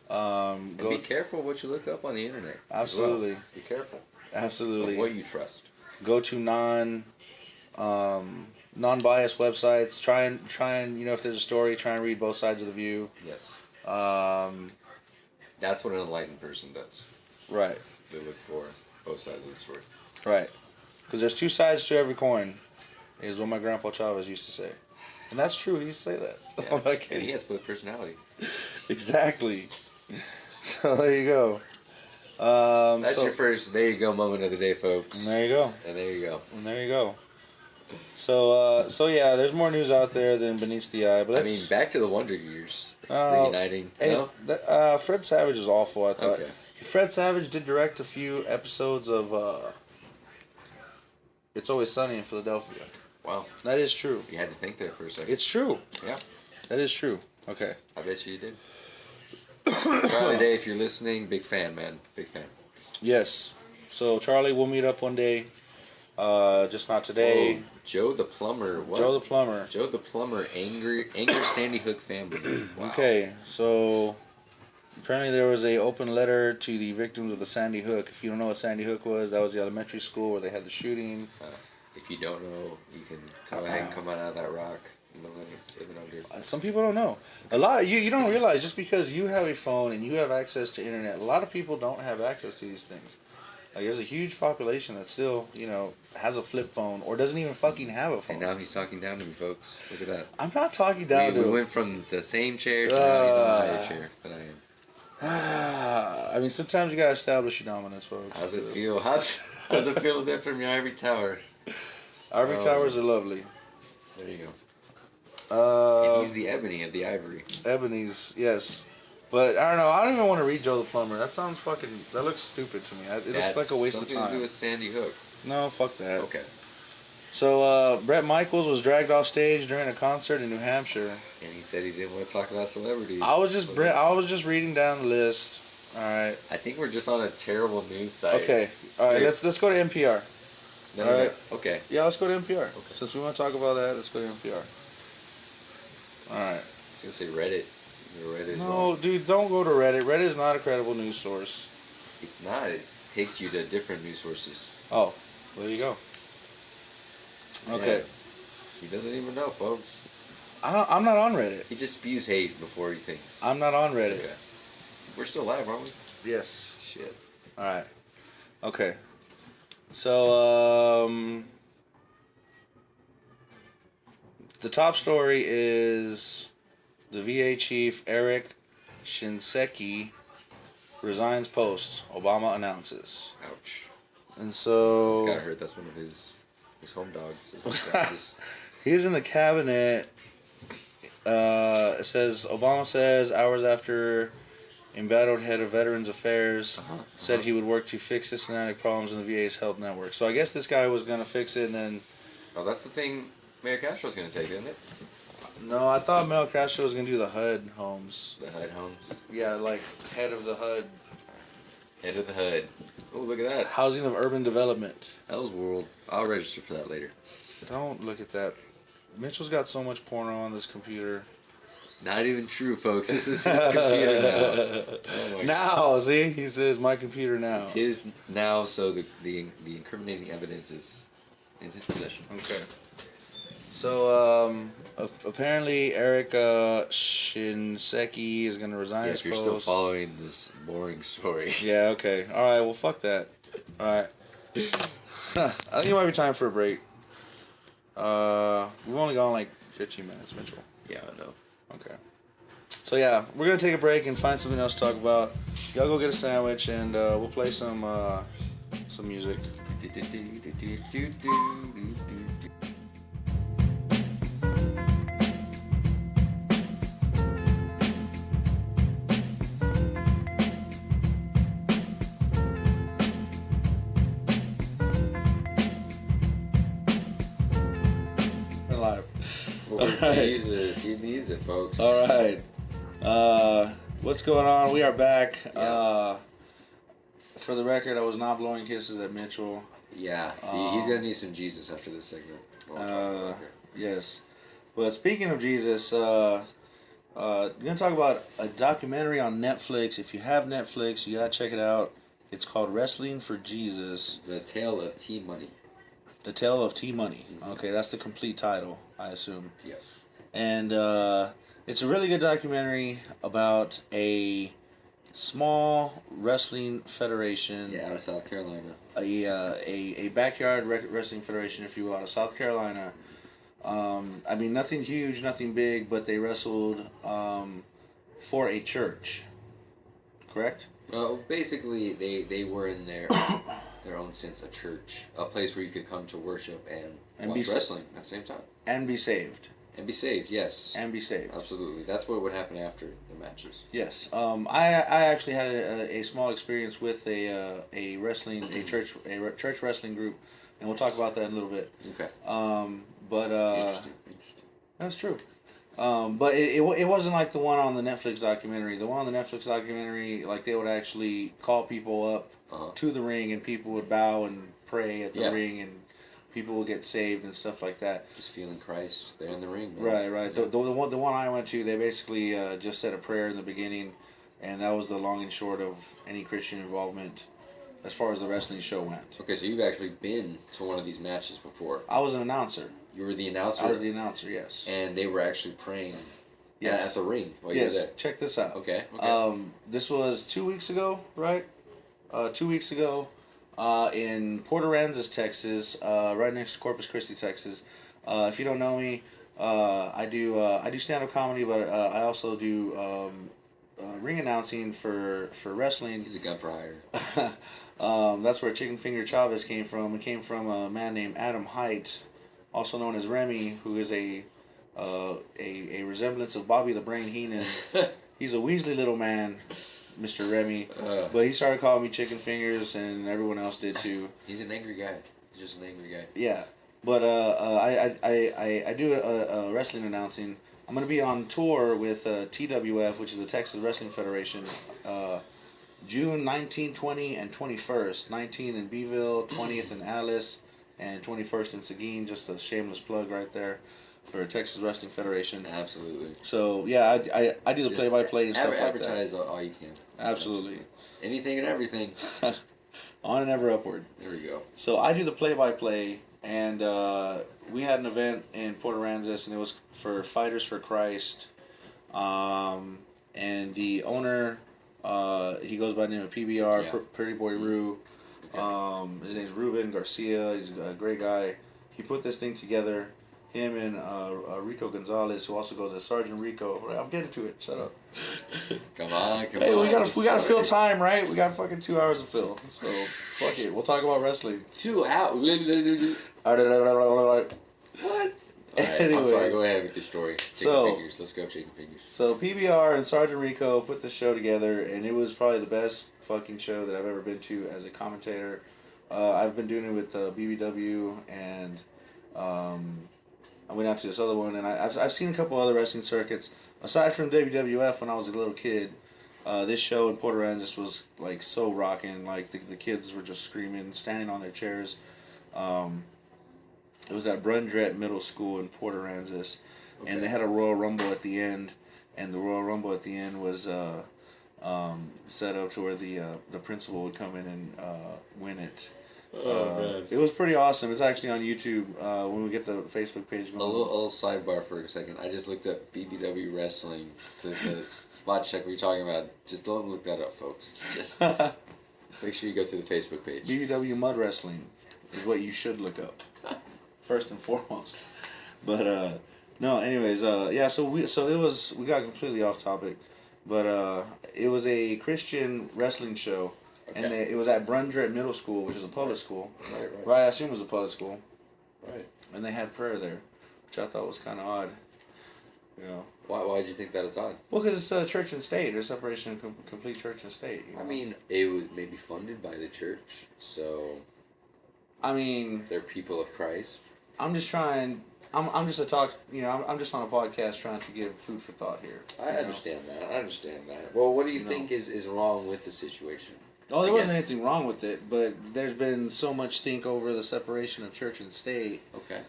And be careful what you look up on the internet. Absolutely. Well. Be careful. Absolutely. Of what you trust. Go to non-biased websites. Try and if there's a story, try and read both sides of the view. Yes. That's what an enlightened person does. Right. They look for both sides of the story. Right. Because there's two sides to every coin, is what my grandpa Chavez used to say. And that's true, he used to say that. Yeah. And he has split personality. Exactly. So there you go. That's your first there you go moment of the day, folks. And there you go. And there you go. And there you go. So yeah, there's more news out there than beneath the eye. But back to the Wonder Years reuniting. No? Fred Savage is awful, I thought. Okay. Fred Savage did direct a few episodes of It's Always Sunny in Philadelphia. Wow. That is true. You had to think there for a second. It's true. Yeah. That is true. Okay. I bet you did. Charlie Day, if you're listening, big fan, man. Big fan. Yes. So, Charlie, we'll meet up one day. Just not today. Oh, Joe the Plumber. What? Joe the Plumber. Joe the Plumber, angry Sandy Hook family. Wow. Okay, so apparently there was a open letter to the victims of the Sandy Hook. If you don't know what Sandy Hook was, that was the elementary school where they had the shooting. If you don't know, you can go ahead and come out of that rock. Some people don't know. A lot you don't realize just because you have a phone and you have access to internet, a lot of people don't have access to these things. Like there's a huge population that still, has a flip phone or doesn't even fucking have a phone. And now he's talking down to me, folks. Look at that. I'm not talking down to him. We went from the same chair to now he's in a higher chair than I am. I mean, sometimes you gotta establish your dominance, folks. How's it feel? How's it feel there from your ivory tower? Ivory towers are lovely. There you go. And he's the ebony of the ivory. Ebony's, yes. But I don't know. I don't even want to read Joe the Plumber. That sounds fucking. That looks stupid to me. It looks like a waste of time. Something to do with Sandy Hook. No, fuck that. Okay. So Bret Michaels was dragged off stage during a concert in New Hampshire. And he said he didn't want to talk about celebrities. I was just reading down the list. All right. I think we're just on a terrible news site. Okay. All right. Let's go to NPR. No, all right. Okay. Yeah, let's go to NPR. Okay. Since we want to talk about that, let's go to NPR. All right. I was gonna say Reddit. Reddit. No, dude, don't go to Reddit. Reddit is not a credible news source. It's not. It takes you to different news sources. Oh, there you go. Okay. Yeah. He doesn't even know, folks. I'm not on Reddit. He just spews hate before he thinks. I'm not on Reddit. Okay. We're still live, aren't we? Yes. Shit. All right. Okay. So, the top story is the VA chief Eric Shinseki resigns post. Obama announces. Ouch. And so... It's gotta hurt. That's one of his home dogs. His home dogs. He's in the cabinet. It says, Obama says, hours after embattled head of Veterans Affairs said he would work to fix systematic problems in the VA's health network. So I guess this guy was going to fix it and then... Oh, that's the thing Mayor Castro's going to take, isn't it? No, I thought Mel Castro was going to do the HUD homes. The HUD homes? Yeah, like head of the HUD. Head of the HUD. Oh, look at that. Housing of Urban Development. Hell's World. I'll register for that later. Don't look at that. Mitchell's got so much porno on this computer. Not even true, folks. This is his computer now. Oh now, see? He says, my computer now. It's his now, so the incriminating evidence is in his possession. Okay. So, apparently Eric Shinseki is going to resign his if you're post. still following this boring story. Yeah, okay. All right, well, fuck that. All right. I think it might be time for a break. We've only gone like 15 minutes, Mitchell. Yeah, I know. Okay. So, yeah, we're going to take a break and find something else to talk about. Y'all go get a sandwich, and we'll play some music. for right. Jesus. He needs it, folks. All right. What's going on? We are back. Yeah. For the record, I was not blowing kisses at Mitchell. Yeah, he's going to need some Jesus after this segment. Yes. But speaking of Jesus, we're going to talk about a documentary on Netflix. If you have Netflix, you got to check it out. It's called Wrestling for Jesus. The Tale of T-Money. The Tale of T-Money. Okay, that's the complete title, I assume. Yes. And it's a really good documentary about a small wrestling federation. Yeah, out of South Carolina. A backyard wrestling federation, if you will, out of South Carolina. I mean, nothing huge, nothing big, but they wrestled for a church. Correct? Well, basically, they were in their own sense a church, a place where you could come to worship and watch wrestling at the same time. And be saved. And be saved, yes. And be saved. Absolutely. That's what would happen after the matches. Yes. I actually had a small experience with a church wrestling group, and we'll talk about that in a little bit. Okay. Interesting. That's true. But it wasn't like the one on the Netflix documentary. The one on the Netflix documentary, like they would actually call people up to the ring, and people would bow and pray at the ring, and people would get saved and stuff like that. Just feeling Christ there in the ring. Man. Right. Yeah. The one I went to, they basically just said a prayer in the beginning, and that was the long and short of any Christian involvement as far as the wrestling show went. Okay, so you've actually been to one of these matches before. I was an announcer. You were the announcer? I was the announcer, yes. And they were actually praying at the ring while you were there? Check this out. Okay. This was 2 weeks ago, right? 2 weeks ago in Port Aransas, Texas, right next to Corpus Christi, Texas. If you don't know me, I do stand-up comedy, but I also do ring announcing for wrestling. He's a gun for hire. That's where Chickenfinger.Chavez came from. It came from a man named Adam Height, also known as Remy, who is a resemblance of Bobby the Brain Heenan. He's a Weasley little man, Mr. Remy. But he started calling me Chicken Fingers, and everyone else did too. He's an angry guy. He's just an angry guy. Yeah. But I do a wrestling announcing. I'm going to be on tour with TWF, which is the Texas Wrestling Federation, June 19, 20, and 21st. 19 in Beeville, 20th in Alice, and 21st in Seguin. Just a shameless plug right there for Texas Wrestling Federation. Absolutely. So, yeah, I do the play-by-play and stuff like that. Advertise all you can. Absolutely. Anything and everything. On and ever upward. There we go. So I do the play-by-play, and we had an event in Port Aransas, and it was for Fighters for Christ. And the owner, he goes by the name of PBR, Pretty Boy Rue. His name's Ruben Garcia. He's a great guy. He put this thing together. Him and Rico Gonzalez, who also goes as Sergeant Rico. I'm getting to it. Shut up. Come on. Hey, we gotta fill time, right? We got fucking 2 hours to fill. So fuck it. We'll talk about wrestling. 2 hours. What? I'm sorry. Go ahead with your story. Chicken Fingers. Let's go, Chicken Fingers. So PBR and Sergeant Rico put the show together, and it was probably the best fucking show that I've ever been to as a commentator. I've been doing it with BBW, and I went out to this other one, and I've seen a couple other wrestling circuits. Aside from WWF when I was a little kid, this show in Port Aransas was like so rocking. Like the kids were just screaming, standing on their chairs. It was at Brundrett Middle School in Port Aransas, and they had a Royal Rumble at the end, and the Royal Rumble at the end was set up to where the principal would come in and win it. It was pretty awesome. It's actually on YouTube when we get the Facebook page going. A little sidebar for a second. I just looked up BBW Wrestling, the spot check we were talking about. Just don't look that up, folks. Just make sure you go to the Facebook page. BBW Mud Wrestling is what you should look up, first and foremost. But no, anyways, yeah. So we got completely off topic, but it was a Christian wrestling show. Okay. And it was at Brundrett Middle School, which is a public school. Right, I assume it was a public school. Right. And they had prayer there, which I thought was kind of odd. You know. Why did you think that it's odd? Well, because it's church and state. There's separation of complete church and state. You know? I mean, it was maybe funded by the church, so... I mean... They're people of Christ. I'm just trying I'm just a talk. I'm just on a podcast trying to give food for thought here. I understand that. Well, what do you think is wrong with the situation? Oh, there wasn't guess. anything wrong with it, but there's been so much stink over the separation of church and state. Okay.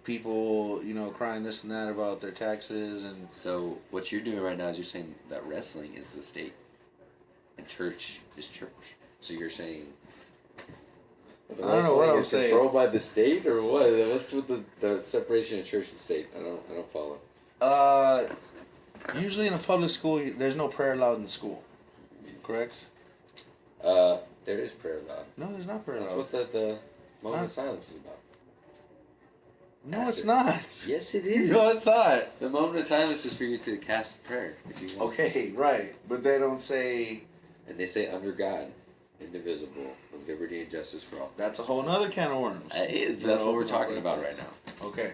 People, crying this and that about their taxes and. So what you're doing right now is you're saying that wrestling is the state, and church is church. So you're saying. I don't know what I'm saying. Controlled by the state or what? What's with the separation of church and state? I don't follow. Usually in a public school, there's no prayer allowed in school. Correct? There is prayer allowed. No, there's not prayer That's allowed. what the moment of silence is about. No, it's not. Yes, it is. No, it's not. The moment of silence is for you to cast a prayer if you want. Okay, right. But they don't say. And they say under God, indivisible, with liberty and justice for all. That's a whole nother can of worms. That's what we're talking about right now. Okay.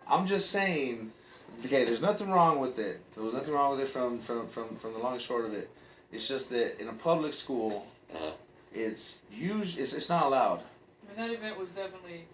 I'm just saying. Okay, there's nothing wrong with it. There was nothing wrong with it from the long and short of it. It's just that in a public school, it's not allowed. I mean, that event was definitely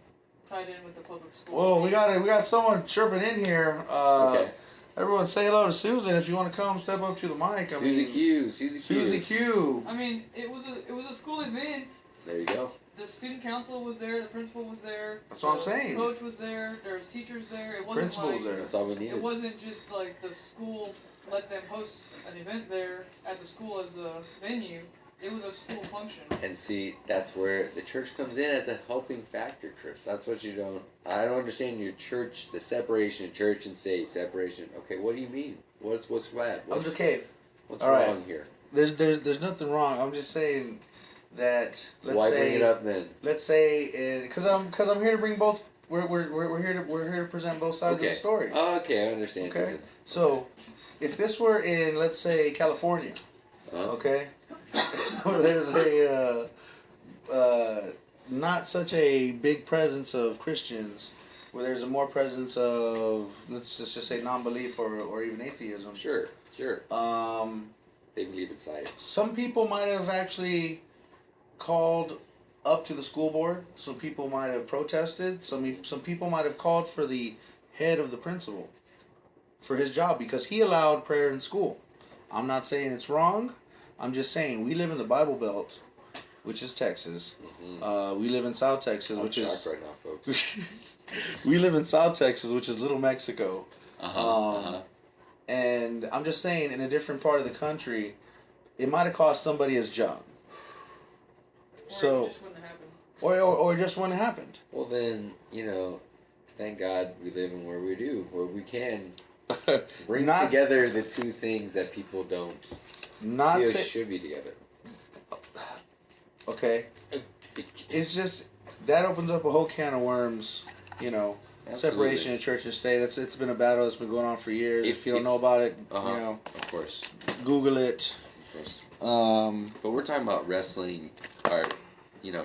tied in with the public school. Whoa, we got someone chirping in here. Okay. Everyone say hello to Susan if you want to come step up to the mic. Susie Q. Susie Q. I mean, it was a school event. There you go. The student council was there. The principal was there. That's what I'm saying. The coach was there. There was teachers there. It wasn't Principal was there. That's all we needed. It wasn't just like the school let them host an event there at the school as a venue. It was a school function. And see, that's where the church comes in as a helping factor, Chris. That's what I don't understand your church, the separation of church and state, separation. Okay, what do you mean? What's bad? What's okay. What's all wrong right. here? There's nothing wrong. I'm just saying that Why bring it up then? Let's say, because I'm here to bring both. We're here to present both sides of the story. Oh, okay, I understand. Okay. So, if this were in, let's say, California, okay, where there's a not such a big presence of Christians, where there's a more presence of, let's just say, non-belief or even atheism. Sure. They believe in science. Some people might have actually called up to the school board. Some people might have protested. Some people might have called for the head of the principal for his job because he allowed prayer in school. I'm not saying it's wrong. I'm just saying we live in the Bible Belt, which is Texas. Mm-hmm. We live in South Texas, which is right now, folks. we live in South Texas, which is Little Mexico. And I'm just saying, in a different part of the country, it might have cost somebody his job. Or it just wouldn't have happened. Or it just wouldn't have happened. Well, then, thank God we live in where we can bring together the two things that people don't feel should be together. Okay. It's just, that opens up a whole can of worms, Absolutely. Separation of church and state. It's been a battle that's been going on for years. If you don't know about it, of course, Google it. Of course. But we're talking about wrestling, or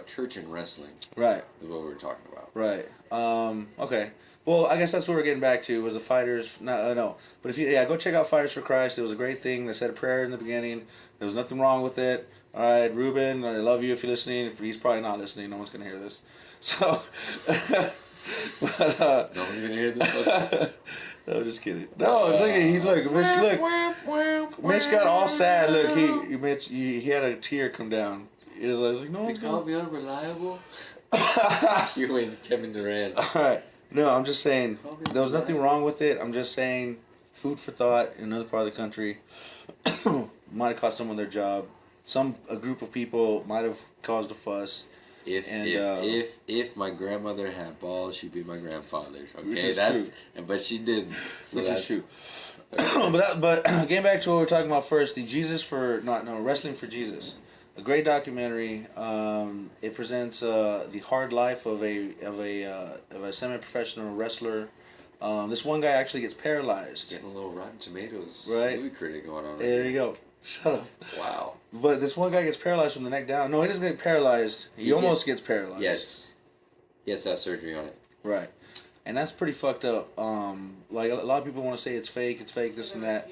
church and wrestling. Right. Is what we're talking about. Right. Okay. Well, I guess that's what we're getting back to. Was the fighters? No. But go check out Fighters for Christ. It was a great thing. They said a prayer in the beginning. There was nothing wrong with it. All right, Ruben, I love you if you're listening. He's probably not listening. No one's gonna hear this. So. But, no one's gonna hear this. No, just kidding. No, Mitch got all sad. Look, Mitch, he had a tear come down. He was like, no one's gonna. They call me unreliable. You and Kevin Durant. All right. No, I'm just saying there was nothing wrong with it. I'm just saying, food for thought in another part of the country might have cost someone their job. A group of people might have caused a fuss. If my grandmother had balls, she'd be my grandfather. Okay, which is true. But she didn't. So which is true. but getting back to what we were talking about first, Wrestling for Jesus, a great documentary. It presents the hard life of a semi-professional wrestler. This one guy actually gets paralyzed. Getting a little Rotten Tomatoes movie critic going on. There you go. Shut up. Wow. But this one guy gets paralyzed from the neck down. No, he doesn't get paralyzed. He almost gets paralyzed. Yes. He has to have surgery on it. Right. And that's pretty fucked up. Like a lot of people want to say it's fake, this and that.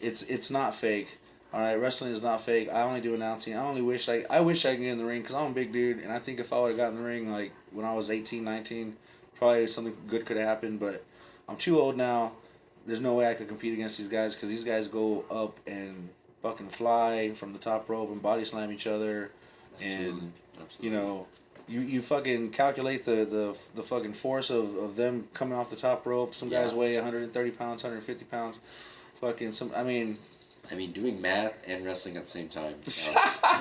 It's not fake. All right, wrestling is not fake. I only do announcing. I wish I could get in the ring because I'm a big dude, and I think if I would have gotten in the ring like when I was 18, 19, probably something good could happen. But I'm too old now. There's no way I could compete against these guys because these guys go up and fucking fly from the top rope and body slam each other, and you know, you fucking calculate the fucking force of them coming off the top rope. Some guys weigh 130 pounds, 150 pounds. Fucking some. I mean, doing math and wrestling at the same time.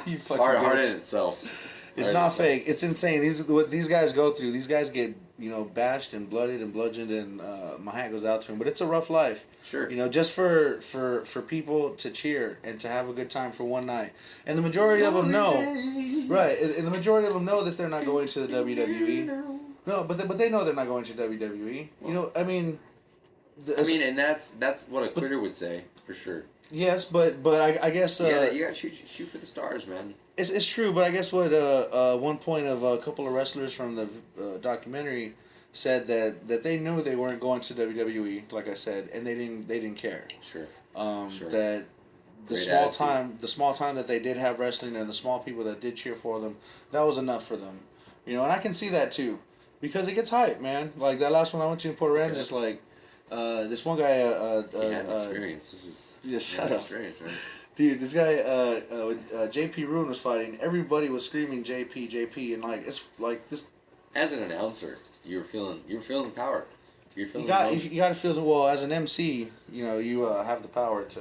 you fucking hard in bitch. itself. It's not fake. It's insane. What these guys go through. These guys get bashed and blooded and bludgeoned, and my hat goes out to them. But it's a rough life. Sure. Just for people to cheer and to have a good time for one night, and the majority of them know, right? And the majority of them know that they're not going to the WWE. No, but they know they're not going to WWE. I mean. And that's what a quitter would say for sure. Yes, but I guess you gotta shoot for the stars, man. It's true, but I guess what one point of a couple of wrestlers from the documentary said that they knew they weren't going to WWE, like I said, and they didn't care. Sure. That the small time that they did have wrestling and the small people that did cheer for them, that was enough for them. And I can see that too, because it gets hype, man. Like that last one I went to in Port Aransas, just like this one guy. He had experience. This is shut up. Experience, man. Dude, this guy, when JP Ruin was fighting, everybody was screaming JP, and it's like this. As an announcer, you were feeling the power. You got to feel the as an MC, you have the power to,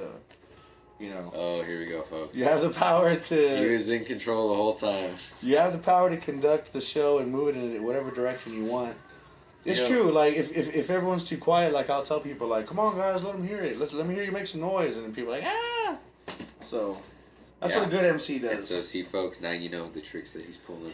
Oh, here we go, folks. You have the power to. He was in control the whole time. You have the power to conduct the show and move it in whatever direction you want. It's true. Like if everyone's too quiet, like I'll tell people like, "Come on, guys, let them hear it. Let me hear you make some noise," and then people are like, "Ah." So that's what a good MC does. And so, see, folks, now you know the tricks that he's pulling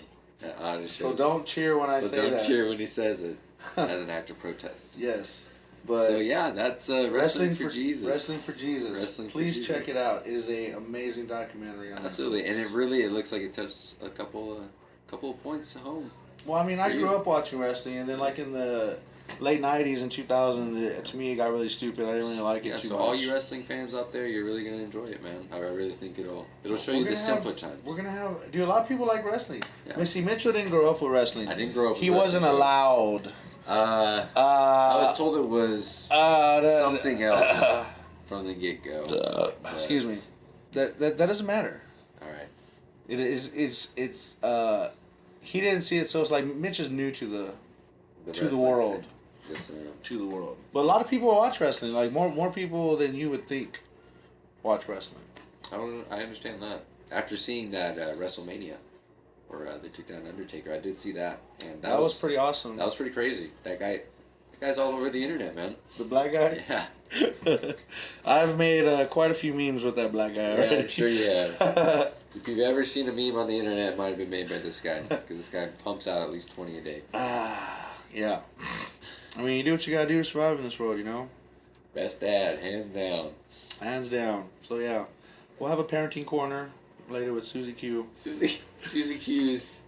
out of shows. So don't cheer when I say that. So don't cheer when he says it as an act of protest. Yes. But so that's Wrestling for Jesus. Wrestling for Jesus. Please check it out. It is an amazing documentary. Absolutely, and it looks like it touched a couple of points home. Well, I mean, I grew up watching wrestling, and then like in the late 90s and 2000, to me it got really stupid. I didn't really like it too much. So all you wrestling fans out there, you're really gonna enjoy it, man. I really think it'll show you the simpler times. We're gonna have. A lot of people like wrestling. Yeah. Mitchell didn't grow up with wrestling. I didn't grow up. He wasn't allowed. I was told it was something else from the get go. Excuse me. That doesn't matter. All right. It is. It's. He didn't see it, so it's like Mitch is new to the world. Yes, to the world. But a lot of people watch wrestling. Like more people than you would think watch wrestling. I understand that. After seeing that WrestleMania, where they took down Undertaker, I did see that, and that was pretty awesome. That was pretty crazy. That guy's all over the internet, man. The black guy. Yeah. I've made quite a few memes with that black guy. Already. Yeah, I'm sure you have. If you've ever seen a meme on the internet, it might have been made by this guy, because this guy pumps out at least 20 a day. Yeah. I mean, you do what you gotta do to survive in this world, Best dad, hands down. Hands down. So yeah, we'll have a parenting corner later with Susie Q. Susie Q's.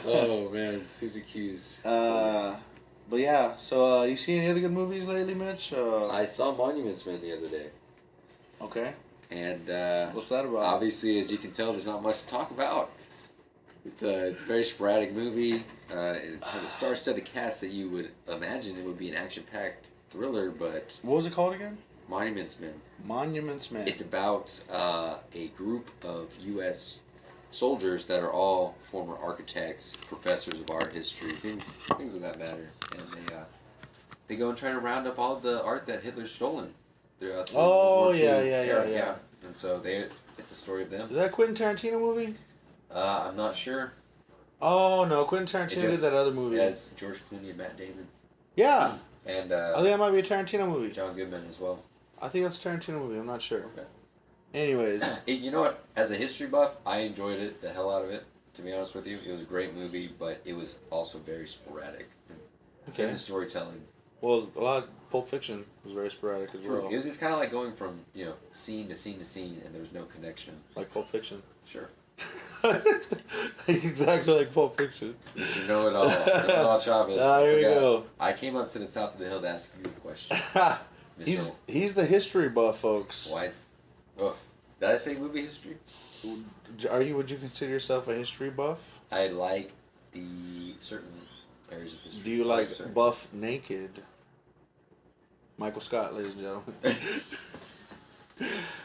Oh man, Susie Q's. But yeah, so you see any other good movies lately, Mitch? I saw Monuments Men the other day. Okay. And what's that about? Obviously, as you can tell, there's not much to talk about. It's a very sporadic movie. It has a star-studded cast that you would imagine it would be an action-packed thriller, but what was it called again? Monuments Men. Monuments Men. It's about a group of U.S. soldiers that are all former architects, professors of art history, things of that matter, and they go and try to round up all the art that Hitler's stolen throughout the World War II era. And so it's a story of them. Is that a Quentin Tarantino movie? I'm not sure. Oh no, Quentin Tarantino did that other movie. It has George Clooney and Matt Damon. Yeah. And I think that might be a Tarantino movie. John Goodman as well. I think that's a Tarantino movie. I'm not sure. Okay. Anyways. You know what? As a history buff, I enjoyed it the hell out of it. To be honest with you, it was a great movie, but it was also very sporadic. Okay. In the storytelling. Well, a lot of Pulp Fiction was very sporadic as well. It was just kind of like going from scene to scene to scene, and there was no connection. Like Pulp Fiction. Sure. Exactly like Pulp Fiction. Mr. Know-It-All, Chavez. Here we go. I came up to the top of the hill to ask you a question. He's the history buff, folks. Why? Did I say movie history? Would you consider yourself a history buff? I like the certain areas of history. Do you like Sorry. buff naked? Michael Scott, ladies and gentlemen.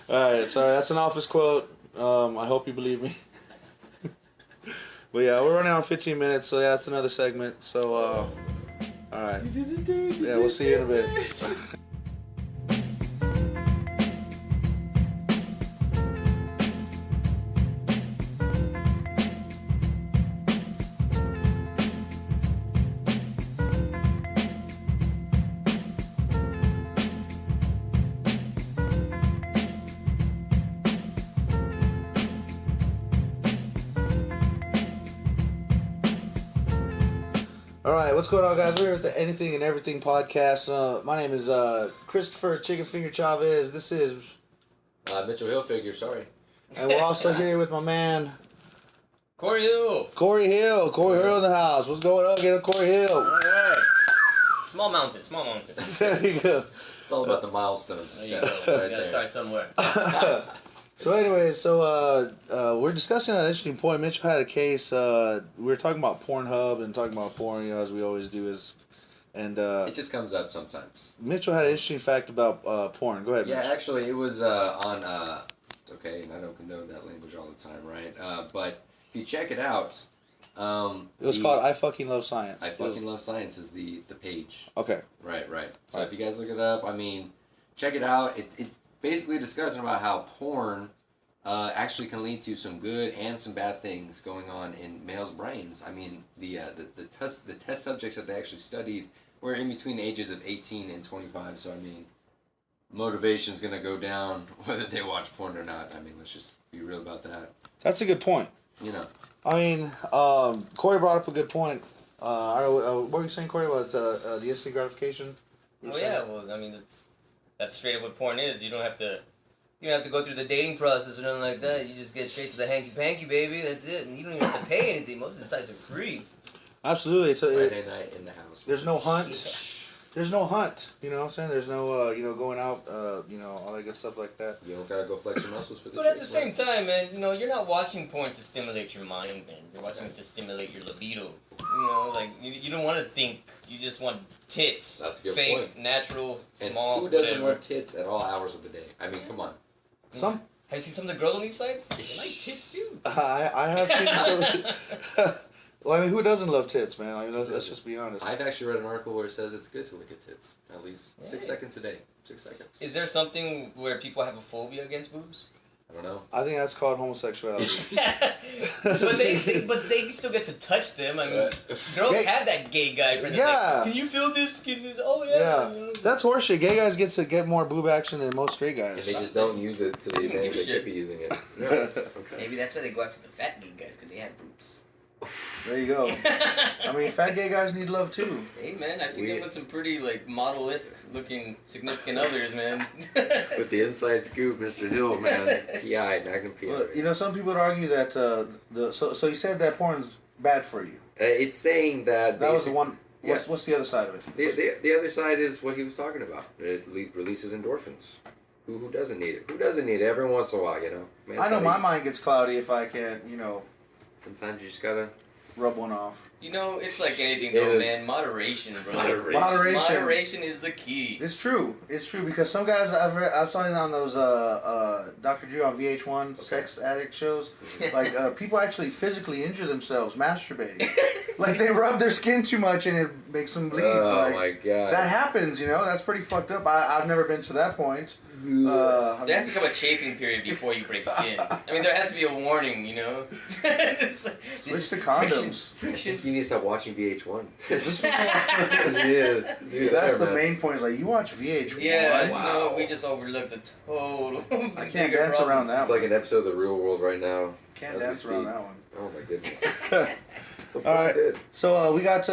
All right, sorry, that's an office quote. I hope you believe me. But yeah, we're running on 15 minutes, so yeah, it's another segment. So, all right. Yeah, we'll see you in a bit. All right, what's going on, guys? We're here with the Anything and Everything podcast. My name is Christopher Chickenfinger.Chavez. This is... Mitch Hilfiger, sorry. And we're also here with my man... Cory Hill. Cory Hill. Cory Hill in the house. What's going on? Get him, Cory Hill. All right. Small mountain. There you go. It's all about the milestones. There you go. Right Gotta there. start somewhere. So anyway, we're discussing an interesting point. Mitchell had a case. We were talking about Pornhub and talking about porn, as we always do. It just comes up sometimes. Mitchell had an interesting fact about porn. Go ahead, Yeah, Mitch. actually, it was on. It's okay, and I don't condone that language all the time, right? But if you check it out, It was called I Fucking Love Science. I Fucking Love Science is the page. Okay. Right. So Right. if you guys look it up, I mean, check it out. It's basically discussing about how porn actually can lead to some good and some bad things going on in males' brains. I mean, the test subjects that they actually studied were in between the ages of 18 and 25. So I mean, motivation's gonna go down whether they watch porn or not. I mean, let's just be real about that. That's a good point. You know. I mean, Cory brought up a good point. What were you saying, Cory? Was the instant gratification? Well, yeah. Well, I mean, that's straight up what porn is. You don't have to go through the dating process or nothing like that. You just get straight to the hanky panky, baby. That's it. And you don't even have to pay anything. Most of the sites are free. Absolutely. Friday night in the house. There's no hunt. There's no hunt. You know what I'm saying? There's no, going out, all that good stuff like that. You don't gotta go flex your muscles for the But at the same time, man, you're not watching porn to stimulate your mind, man. You're watching it to stimulate your libido. You don't want to think. You just want tits. That's a good fake, point. natural, And small, who doesn't whatever. want tits at all hours of the day? I mean, come on. Some Have you seen some of the girls on these sites? They like tits too. I have seen some. Well, I mean, who doesn't love tits, man? I mean, let's just be honest. I've actually read an article where it says it's good to look at tits. At least 6 Right. seconds a day. 6 seconds. Is there something where people have a phobia against boobs? I don't know. I think that's called homosexuality. but they still get to touch them. I mean, girls Gay- have that gay guy friend. Yeah. That's like, can you feel this? Oh yeah. Yeah, that's horseshit. Gay guys get more boob action than most straight And guys. they just don't use it to the Give a advantage they shit. could be using it. Yeah. Okay. Maybe that's why they go after the fat gay guys, because they have boobs. There you go. I mean, fat gay guys need love too. Hey man, I've seen We- them with some pretty model-esque looking significant others, man. With the inside scoop, Mr. Hill, man. PI, Magnum PI. Well, some people would argue that so you said that porn's bad for you. It's saying that... That was the one. Yes. What's the other side of it? The other side is what he was talking about. It releases endorphins. Who doesn't need it? Who doesn't need it? Every once in a while, Man, I know my mind gets cloudy if I can't, Sometimes you just gotta... rub one off. It's like anything though, man. Moderation, bro. Moderation is the key. It's true. It's true because some guys I've seen on those Dr. Drew on VH1 sex addict shows, like people actually physically injure themselves masturbating. Like they rub their skin too much and it makes them bleed. Oh my god. That happens, That's pretty fucked up. I've never been to that point. There has to come a chafing period before you break skin. I mean, there has to be a warning, Switch to condoms. Friction. You need to stop watching VH1. This was That's the main point. Like you watch VH1. Yeah, Wow. we just overlooked a total. I can't dance around that It's one. like an episode of The Real World right now. Can't as we dance around speak. that one. Oh my goodness. So All right. good. So we got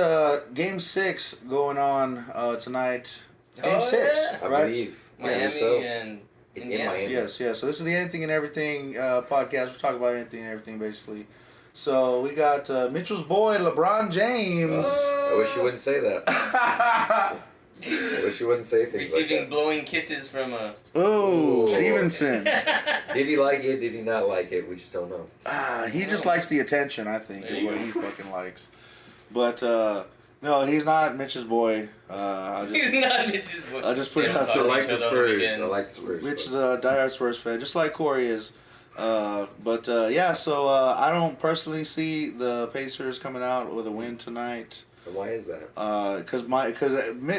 Game 6 going on tonight. Game 6, yeah. I right? believe. Miami Yeah, so and it's in Indiana. Miami. Yes. So this is the Anything and Everything podcast. We talk about anything and everything, basically. So we got Mitchell's boy, LeBron James. I wish you wouldn't say that. I wish you wouldn't say things Receiving like blowing kisses from a. Oh, Ooh. Stevenson. that. Did he like it? Did he not like it? We just don't know. He just likes the attention, I think, There is you what go. he fucking likes. But No, he's not Mitch's boy. He's not Mitch's boy. I'll just put it They don't out talk there. I to like each the other on Spurs. weekends. I like the Spurs. Mitch is a diehard Spurs fan, just like Corey is. Yeah, so I don't personally see the Pacers coming out with a win tonight. And why is that? Because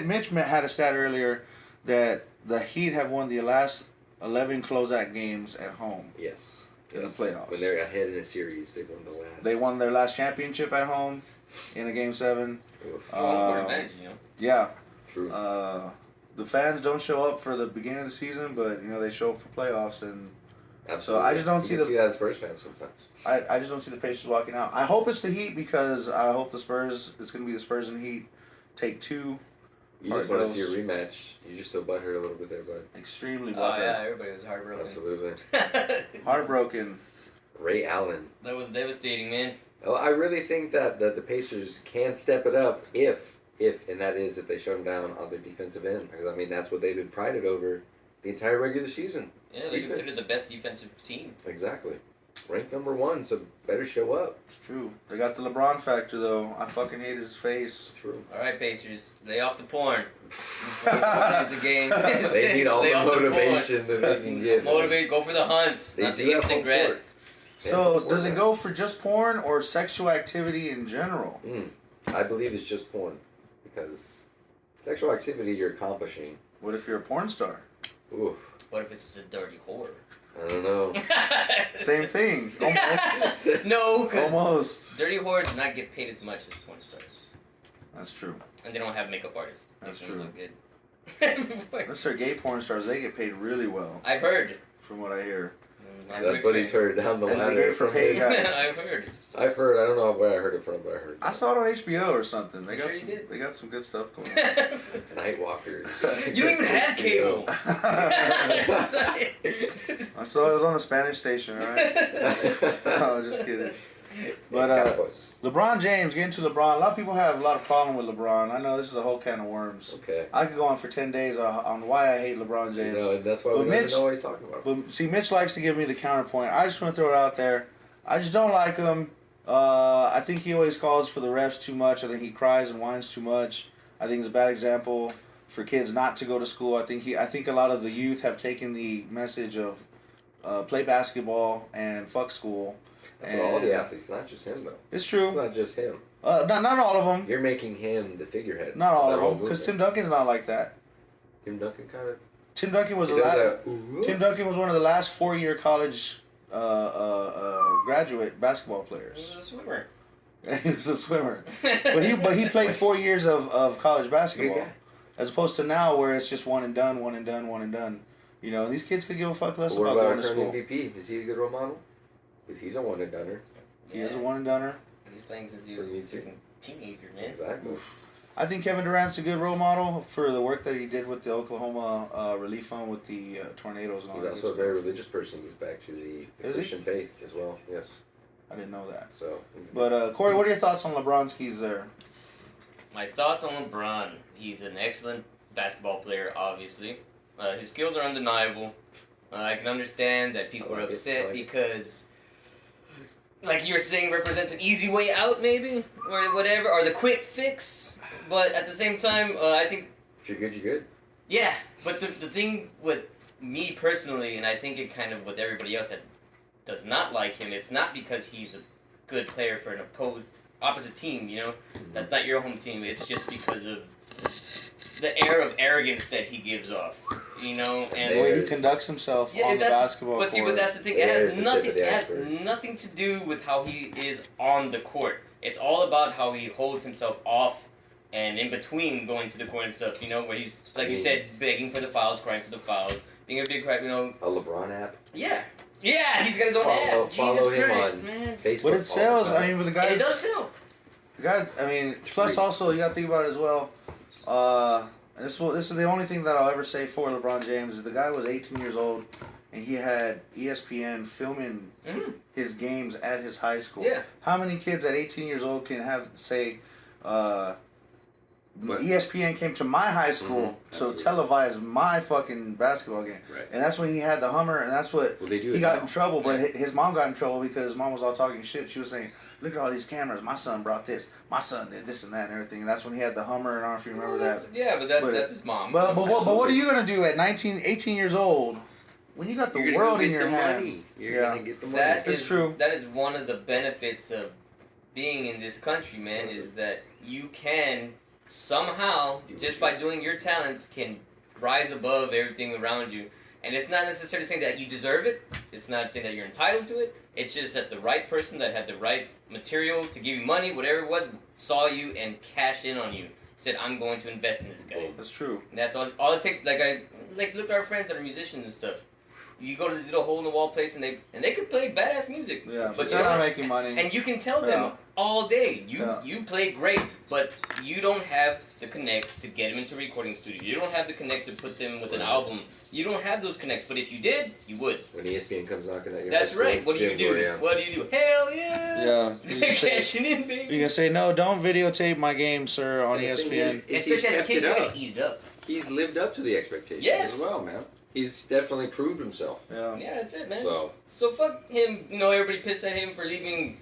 Mitch had a stat earlier that the Heat have won the last 11 closeout games at home. Yes. In the playoffs. When they're ahead in a series, they won the last. They won their last championship at home in a Game 7. Oof. Home court advantage, you know. Yeah. True. The fans don't show up for the beginning of the season, but they show up for playoffs, and Absolutely. so I just don't see you can see that as Spurs fans sometimes. I just don't see the Pacers walking out. I hope it's the Heat because I hope it's going to be the Spurs and Heat take 2. You just want to see a rematch. You just still butthurt a little bit there, bud. Extremely Oh butthurt. yeah, everybody was heartbroken. Absolutely. Heartbroken. Ray Allen. That was devastating, man. Well, I really think that the Pacers can step it up if they shut them down on their defensive end. Because, I mean, that's what they've been prided over the entire regular season. Yeah, they're Defense. considered the best defensive team. Exactly. Ranked number 1, so better show up. It's true. They got the LeBron factor, though. I fucking hate his face. True. All right, Pacers, lay off the porn. It's a game. They need all Lay the off porn. motivation that they can get. Motivate, go for the hunts, They not do the have instant home grad. court. So, does it go for just porn or sexual activity in general? I believe it's just porn. Because sexual activity you're accomplishing. What if you're a porn star? Oof. What if it's just a dirty whore? I don't know. Same thing. Almost. No, because Almost. dirty whores do not get paid as much as porn stars. That's true. And they don't have makeup artists. They That's don't true. Look good. Unless they're gay porn stars, they get paid really well, I've heard. from what I hear. That's what he's heard down the And they ladder. get it for pay guys. I've heard. I've heard. I don't know where I heard it from, but I heard. I saw it on HBO or something. They got Sure you some. did? They got some good stuff going on. Nightwalkers. You don't even have cable. I saw it was on the Spanish station. All right. No, just kidding. But LeBron James, getting to LeBron. A lot of people have a lot of problem with LeBron. I know this is a whole can of worms. Okay. I could go on for 10 days on why I hate LeBron James. You know, and that's why But we don't Mitch- know what he's talking about. But see, Mitch likes to give me the counterpoint. I just want to throw it out there. I just don't like him. I think he always calls for the refs too much. I think he cries and whines too much. I think he's a bad example for kids not to go to school. I think a lot of the youth have taken the message of play basketball and fuck school. That's what all the athletes, not just him though. It's It's true. not just him. Not all of them. You're making him the figurehead. Not all that of whole them. Because Tim movement. Duncan's not like that. Tim Duncan kind of. Tim Duncan was Tim Duncan was one of the last 4-year college graduate basketball He was players. a swimmer. He was a swimmer, but he played 4 years of college basketball, Good guy. as opposed to now where it's just one and done, one and done, one and done. You know, these kids could give a fuck less What about about going our to current school. MVP? Is he a good role model? Because he's a one and doneer. He is a one and doneer. He's playing since he was For me a too. freaking teenager, man. Exactly. I think Kevin Durant's a good role model for the work that he did with the Oklahoma Relief Fund with the tornadoes and all He's that. also a good very stuff. religious person. He's back to the Is he? Christian faith as well. Yes. I didn't know that. So. But Corey, what are your thoughts on LeBron's keys there? My thoughts on LeBron. He's an excellent basketball player, obviously. His skills are undeniable. I can understand that people are upset because, like you were saying, represents an easy way out, maybe, or whatever, or the quick fix. But at the same time, I think, If you're good, you're good. yeah. But the thing with me personally, and I think it kind of with everybody else that does not like him, it's not because he's a good player for an opposite team. You know, that's not your home team. It's just because of the air of arrogance that he gives off. You know, and The way he conducts himself on the basketball but see, court. but that's the thing. It There's has the nothing. tip of the It has iceberg. nothing to do with how he is on the court. It's all about how he holds himself off and in between going to the court and stuff. You know, where he's like you said, begging for the fouls, crying for the fouls, being a big cry. You know, A LeBron app. yeah, he's got his own Follow- app. follow Jesus him Christ, on man. Facebook. But all it the sells. time. I mean, with the And guys. it does sell. The guy, I mean, plus free. also you got to think about it as well. This is the only thing that I'll ever say for LeBron James is the guy was 18 years old, and he had ESPN filming his games at his high school. Yeah. How many kids at 18 years old can have say, But- ESPN came to my high school to televise my fucking basketball game. Right. And that's when he had the Hummer, and that's what Well, they do he it got now. in trouble. But his mom got in trouble because his mom was all talking shit. She was saying, "Look at all these cameras. My son brought this. My son did this and that and everything." And that's when he had the Hummer. And I don't know if you remember that. Yeah, but that's his mom. But what are you gonna do at 18 years old when you got the You're world gonna in get your the hand? money. You're Yeah. gonna get the money. That It's is true. That is one of the benefits of being in this country, man, is that you can somehow, just by doing your talents, can rise above everything around you. And it's not necessarily saying that you deserve it. It's not saying that you're entitled to it. It's just that the right person that had the right material to give you money, whatever it was, saw you and cashed in on you. Said, I'm going to invest in this guy. That's true. And that's all it takes. Like look at our friends that are musicians and stuff. You go to this little hole in the wall place and they can play badass music. Yeah, but they're you know not what? making money. And you can tell them Yeah. all day, you Yeah. play great, but you don't have the connects to get them into a recording studio. You don't have the connects to put them with an album. You don't have those connects, but if you did, you would. When ESPN comes knocking at your That's high school right. What do you gym do? door, yeah. What do you do? Hell yeah! Yeah. You can say- Cashing in, baby. You can say, no, don't videotape my game, sir, on And the thing ESPN. is he's Especially as a kept kid, it you're up. gonna eat it up. He's lived up to the expectations Yes. as well, man. He's definitely proved himself. Yeah. Yeah, that's it, man. So So fuck him. You know, everybody pissed at him for leaving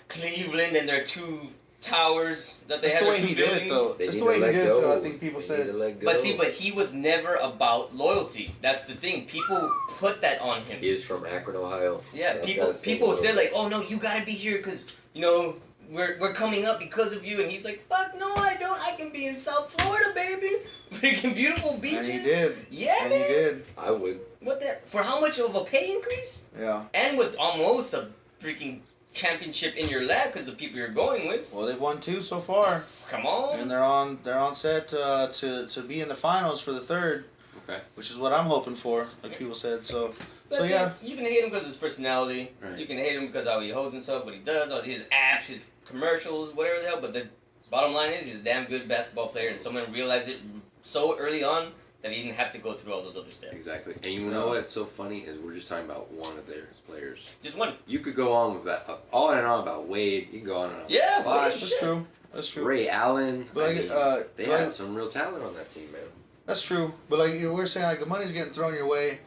Cleveland and their two towers that they That's had. the their way two he did it, buildings. though. they That's need the way to he let did it, go. though. I think people They said. need to let go. But see, but he was never about loyalty. That's the thing. People put that on him. He is from Akron, Ohio. Yeah, That's people gotta stay people low. say like, oh no, you gotta be here because you know we're coming up because of you, and he's like, fuck no, I don't. I can be in South Florida, baby. Freaking beautiful beaches. And he did. Yeah, And man. he did. I would. What the? For how much of a pay increase? Yeah. And with almost a freaking championship in your lap because the people you're going with. Well, they've won 2 so far, Come on. and they're on set to be in the finals for the 3rd, Okay. which is what I'm hoping for, like people said. So But yeah. You can hate him because of his personality. Right. You can hate him because how he holds himself, what he does, all his apps, his commercials, whatever the hell. But the bottom line is, he's a damn good basketball player, and someone realized it so early on that he didn't have to go through all those other steps. Exactly. And you know what's so funny is we're just talking about one of their players. Just one. You could go on with that, on and on about Wade. You can go on and on. Yeah, Bosh, That's true. That's true. Ray Allen. But I like, mean, they like- had some real talent on that team, man. That's true. But like you know, we're saying, like the money's getting thrown your way,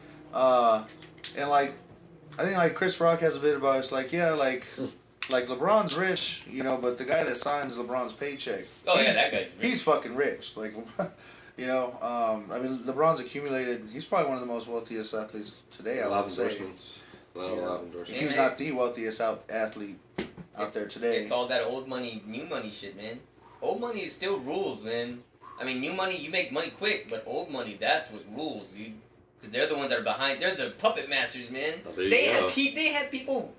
and like I think like Chris Rock has a bit about it's like yeah like LeBron's rich, you know, but the guy that signs LeBron's paycheck, Oh, yeah, he's, that guy's rich. he's fucking rich. Like you know, I mean LeBron's accumulated. He's probably one of the most wealthiest athletes today. A I lot would of say. endorsements. A lot of If endorsements. he's not the wealthiest athlete out there today. It's all that old money, new money shit, man. Old money is still rules, man. I mean, new money, you make money quick, but old money, that's what rules, dude. Because they're the ones that are behind. They're the puppet masters, man. Oh, there you They go. have people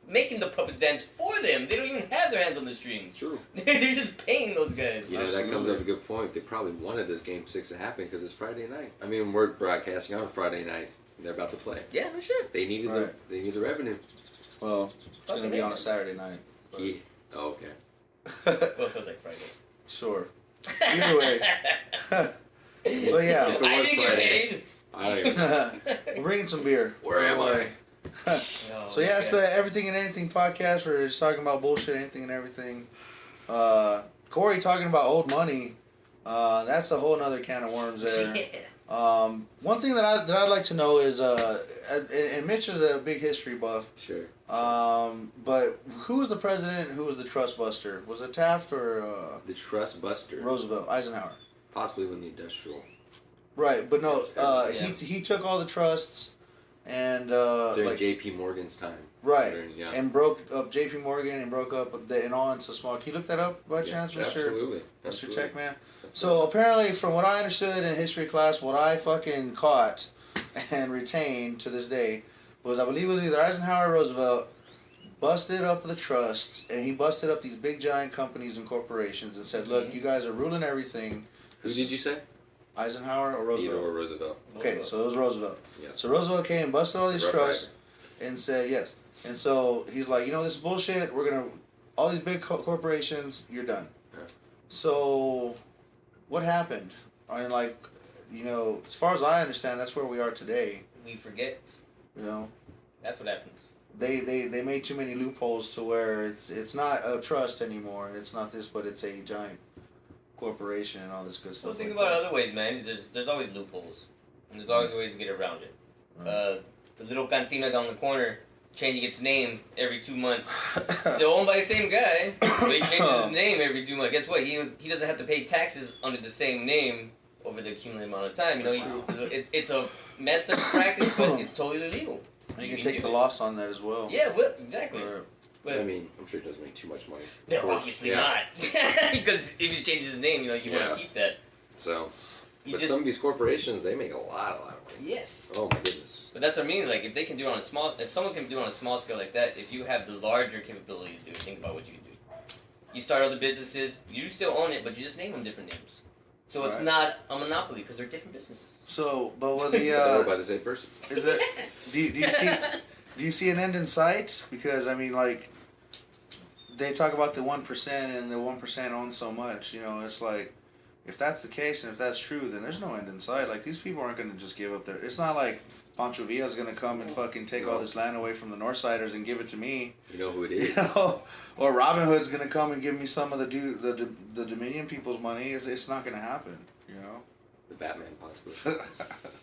making the puppets dance for them. They don't even have their hands on the strings. True. They're just paying those guys. You know, that comes Absolutely. up a good point. They probably wanted this game 6 to happen because it's Friday night. I mean, we're broadcasting on Friday night. They're about to play. Yeah, no shit. They needed Right. they need the revenue. Well, it's gonna Fucking be on A. a Saturday night. but- He, oh, okay. Well, it feels like Friday. Sure. Either way. Well, yeah. If it I was didn't get Friday. paid. I don't even, We're bringing some beer. where am I? Oh, So yeah, it's okay. the Everything and Anything podcast. We're just talking about bullshit, anything and everything. Corey talking about old money. That's a whole nother can of worms there. Yeah. One thing that I'd like to know is, and Mitch is a big history buff. Sure. But who was the president? Who was the trust buster? Was it Taft or The Trust Buster. Roosevelt? Eisenhower. Possibly when the industrial. Right, but no. Yeah. He took all the trusts and During like J.P. Morgan's time. right. Yeah. And broke up J.P. Morgan and broke up and all into small. Can you look that up by chance, Mr. Absolutely. Mr. Absolutely. Tech Man? So apparently, from what I understood in history class, what I fucking caught and retained to this day was I believe it was either Eisenhower or Roosevelt busted up the trusts, and he busted up these big giant companies and corporations and said, "Look, you guys are ruling everything." Who did you say? Eisenhower or Either Roosevelt? or Roosevelt. Okay, so it was Roosevelt. Yes. So Roosevelt came, busted all these Rough trusts, and said yes. And so he's like, you know, this is bullshit. We're gonna all these big corporations. You're done. Yeah. So, what happened? I mean, like, you know, as far as I understand, that's where we are today. We forget. You know, That's what happens. they made too many loopholes to where it's not a trust anymore, and it's not this, but it's a giant corporation and all this good stuff. Well, think like about that. it other ways, man. There's always loopholes, and there's always ways to get around it. The little cantina down the corner changing its name every 2 months. Still owned by the same guy, but he changes his name every 2 months. Guess what? He doesn't have to pay taxes under the same name over the accumulated amount of time. You know, it's a messed up practice, but it's totally legal. And you can take the loss on that as well. Yeah, well, exactly. I mean, I'm sure he doesn't make too much money. No, obviously not. Because if he changes his name, you know, you want to keep that. So, but some of these corporations, they make a lot of money. Yes. Oh my goodness. But that's what I mean. Like, if they can do it on a small, if someone can do it on a small scale like that, if you have the larger capability to do it, think about what you can do. You start other businesses, you still own it, but you just name them different names. So it's not a monopoly because they're different businesses. So, but with the they're by the same person. is it? Do you see an end in sight? Because I mean, like, they talk about the 1% and the 1% owns so much. You know, it's like, if that's the case and if that's true, then there's no end in sight. Like, these people aren't going to just give up their. It's not like Pancho Villa's going to come and fucking take all this land away from the Northsiders and give it to me. You know who it is. You know? Or Robin Hood's going to come and give me some of the Dominion people's money. It's not going to happen. You know. The Batman, possibly.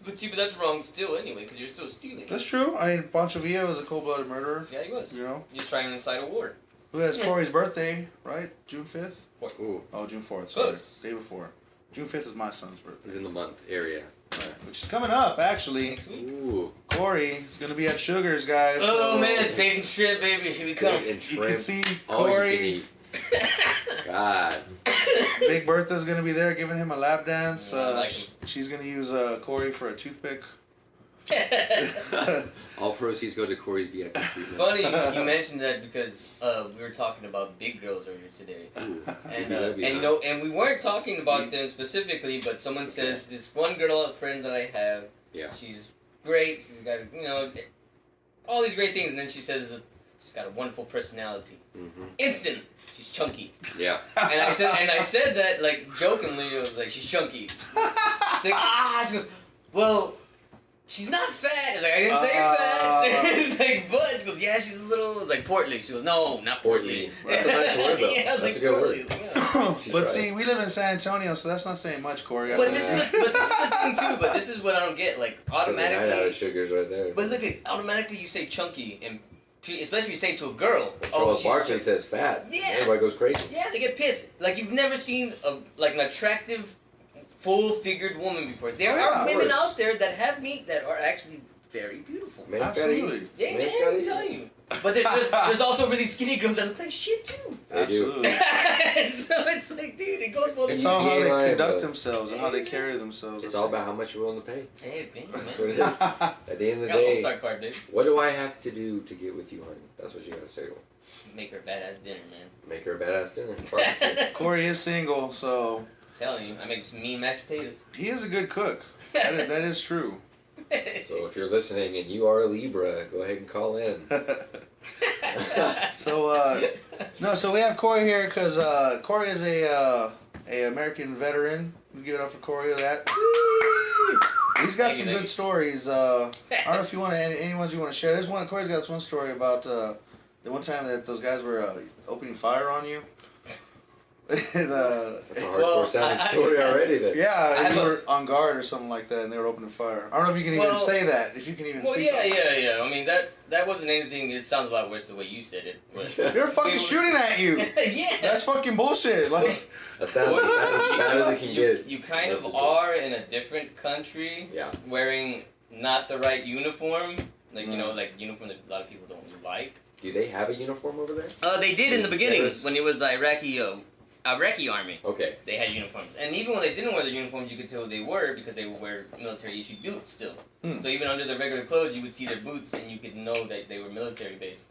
But see, but that's wrong still anyway, because you're still stealing. That's true. I mean, Pancho Villa was a cold-blooded murderer. Yeah, he was. You know. He was trying to incite a war. Who has Cory's birthday, right? June 5th? Ooh. Oh, June 4th, sorry. Close. Day before. June 5th is my son's birthday. He's in the month area. Right. Which is coming up, actually. Next week. Ooh. Corey is going to be at Sugar's, guys. Oh, so man, saving trip, baby. Here we come. And you can see all you can Corey. eat. God. Big Bertha's going to be there giving him a lap dance. Yeah, I like him. She's going to use Corey for a toothpick. All proceeds go to Corey's VIP treatment. Funny you mentioned that because we were talking about big girls earlier today, Ooh. and you know, and we weren't talking about them specifically, but someone says this one girl, a friend that I have, she's great, she's got all these great things, and then she says that she's got a wonderful personality. Mm-hmm. Instant, she's chunky. Yeah. And I said that like jokingly, I was like, she's chunky. She's like, she goes, well. She's not fat. It's like, I didn't say fat. It's like, but she goes, yeah, she's a little. It's like portly. She goes, no, not portly. That's a nice word, though. Yeah, That's like a good portly. word. Yeah. But right. see, we live in San Antonio, so that's not saying much, Corey. But this is the thing too. But this is what I don't get. Like automatically. Night out of Sugars right there. But look, at automatically you say chunky, and especially if you say to a girl, Oh, she's Barkley chunky. says fat. Yeah. Everybody goes crazy. Yeah, they get pissed. Like you've never seen an attractive, full-figured woman before. There are women out there that have meat that are actually very beautiful. Man's Absolutely. Yeah, man, I'm telling you. But there's also really skinny girls that look like shit too. Absolutely. So it's like, dude, it goes both It's ways. all how they Right, conduct but- themselves and how they carry themselves. It's all about how much you're willing to pay. Hey, damn, That's what man. it is. At the end of the Got a little day, star card, dude. what do I have to do to get with you, honey? That's what you gotta say to her. Make her a badass dinner, man. Make her a badass dinner. Corey is single, so Telling you, I make some mean mashed potatoes. he is a good cook. That is true. So if you're listening and you are a Libra, go ahead and call in. So we have Corey here because Corey is a American veteran. We give it up for Corey with that. He's got some good stories. I don't know if you want any ones you want to share. There's one. Corey's got this one story about the one time that those guys were opening fire on you. And, That's a hardcore sounding story already then. yeah, you were on guard or something like that, and they were opening fire. I don't know if you can even say that. If you can even. Well, speak yeah. I mean that wasn't anything. It sounds a lot worse the way you said it. But They're fucking shooting at you. yeah. That's fucking bullshit. Like. That sounds as bad as it can get. You kind That's of the truth. are in a different country. Yeah. Wearing not the right uniform, like you know, like uniform that a lot of people don't like. Do they have a uniform over there? They did in the beginning There's- when it was the Iraqi army. Okay. They had uniforms, and even when they didn't wear their uniforms, you could tell who they were because they would wear military issued boots still. So even under their regular clothes, you would see their boots, and you could know that they were military based.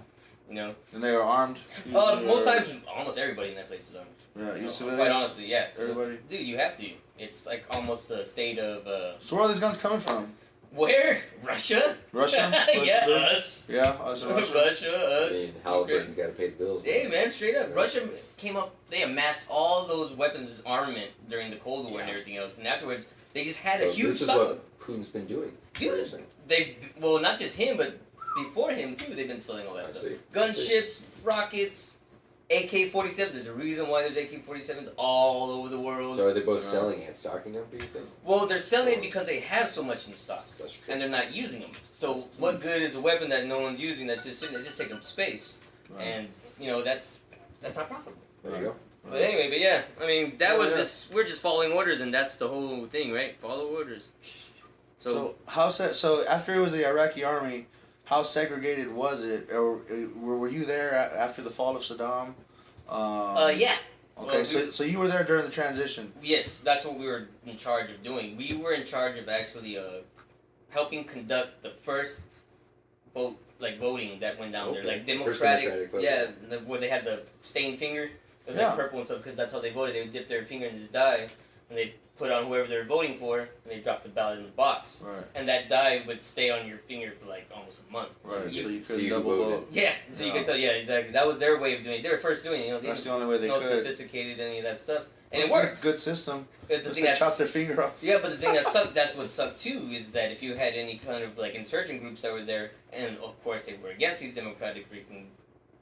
You know. And they were armed. Most times, almost everybody in that place is armed. Yeah, you Quite civilians. honestly, yes. Everybody. Dude, you have to. It's like almost a state of. So where are these guns coming from? Where? Russia? Russia? Yeah, us. Yeah, us and Russia. Russia, I us. mean, Halliburton's got to pay the bills. Hey man, straight up. Russia came up, they amassed all those weapons armament during the Cold War and everything else, and afterwards they just had a huge This is stock. what Putin's been doing. Dude, well, not just him, but before him too, they've been selling all that I stuff. see. Gunships, rockets, AK-47. There's a reason why there's AK-47s all over the world. So are they both selling and stocking them, do you think? Well, they're selling it because they have so much in stock. That's true. And they're not using them. So what good is a weapon that no one's using that's just sitting there, just taking up space? Right. And, you know, that's not profitable. There you go. But anyway, but yeah, I mean, that was Yeah. just, we're just following orders, and that's the whole thing, right? Follow orders. So so after it was the Iraqi army, how segregated was it? Or were you there after the fall of Saddam? Yeah. Okay, Well, so you were there during the transition. Yes, that's what we were in charge of doing. We were in charge of actually helping conduct the first voting that went down there, Okay. like First democratic. voting. Yeah, where they had the stained finger. It was Yeah. like purple and stuff because that's how they voted. They would dip their finger in this dye, and they put on whoever they were voting for, and they dropped the ballot in the box. Right. And that dye would stay on your finger for like almost a month. Right. So you So could you double voted. vote. Yeah, so you Yeah. can tell. Yeah, exactly. That was their way of doing it. They were first doing it. You know, they That's didn't the only way they know could. sophisticated any of that stuff, and It's it worked. Good system. The Unless thing they that's chop their finger off. yeah, but the thing that sucked, that's what sucked too, is that if you had any kind of like insurgent groups that were there, and of course they were against these democratic freaking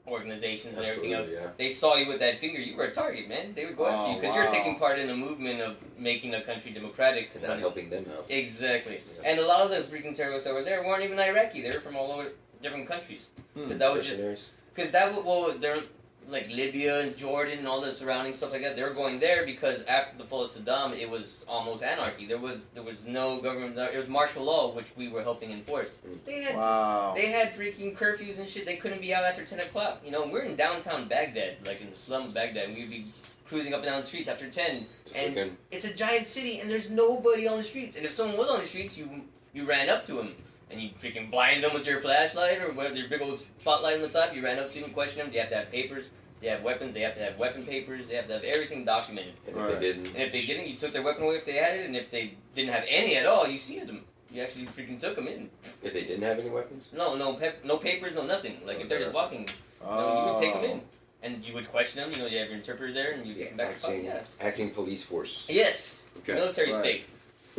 organizations and everything else, Absolutely, yeah. they saw you with that finger, you were a target, man. They would go after you because you're wow. taking part in a movement of making a country democratic. And not helping them out. Exactly. Yeah. And a lot of the freaking terrorists that were there weren't even Iraqi. They were from all over different countries. Because that was just Mercenaries. because that was, well, they're like Libya and Jordan and all the surrounding stuff like that. They were going there because after the fall of Saddam, it was almost anarchy. There was no government. It was martial law, which we were helping enforce. They had Wow. they had freaking curfews and shit. They couldn't be out after 10 o'clock. You know, we're in downtown Baghdad, like in the slum of Baghdad, and we'd be cruising up and down the streets after 10. And Freaking- it's a giant city, and there's nobody on the streets. And if someone was on the streets, you ran up to them. And you freaking blind them with your flashlight or whatever, your big old spotlight on the top. You ran up to them, questioned them. They have to have papers. They have weapons. They have to have weapon papers. They have to have everything documented. And if Right. they didn't, And if they didn't, you took their weapon away if they had it. And if they didn't have any at all, you seized them. You actually freaking took them in. if they didn't have any weapons, No papers, no nothing. Like if they're just walking, you would take them in. And you would question them. You know, you have your interpreter there, and you take them back to acting, yeah. acting police force. Yes. Okay. Military Right. state.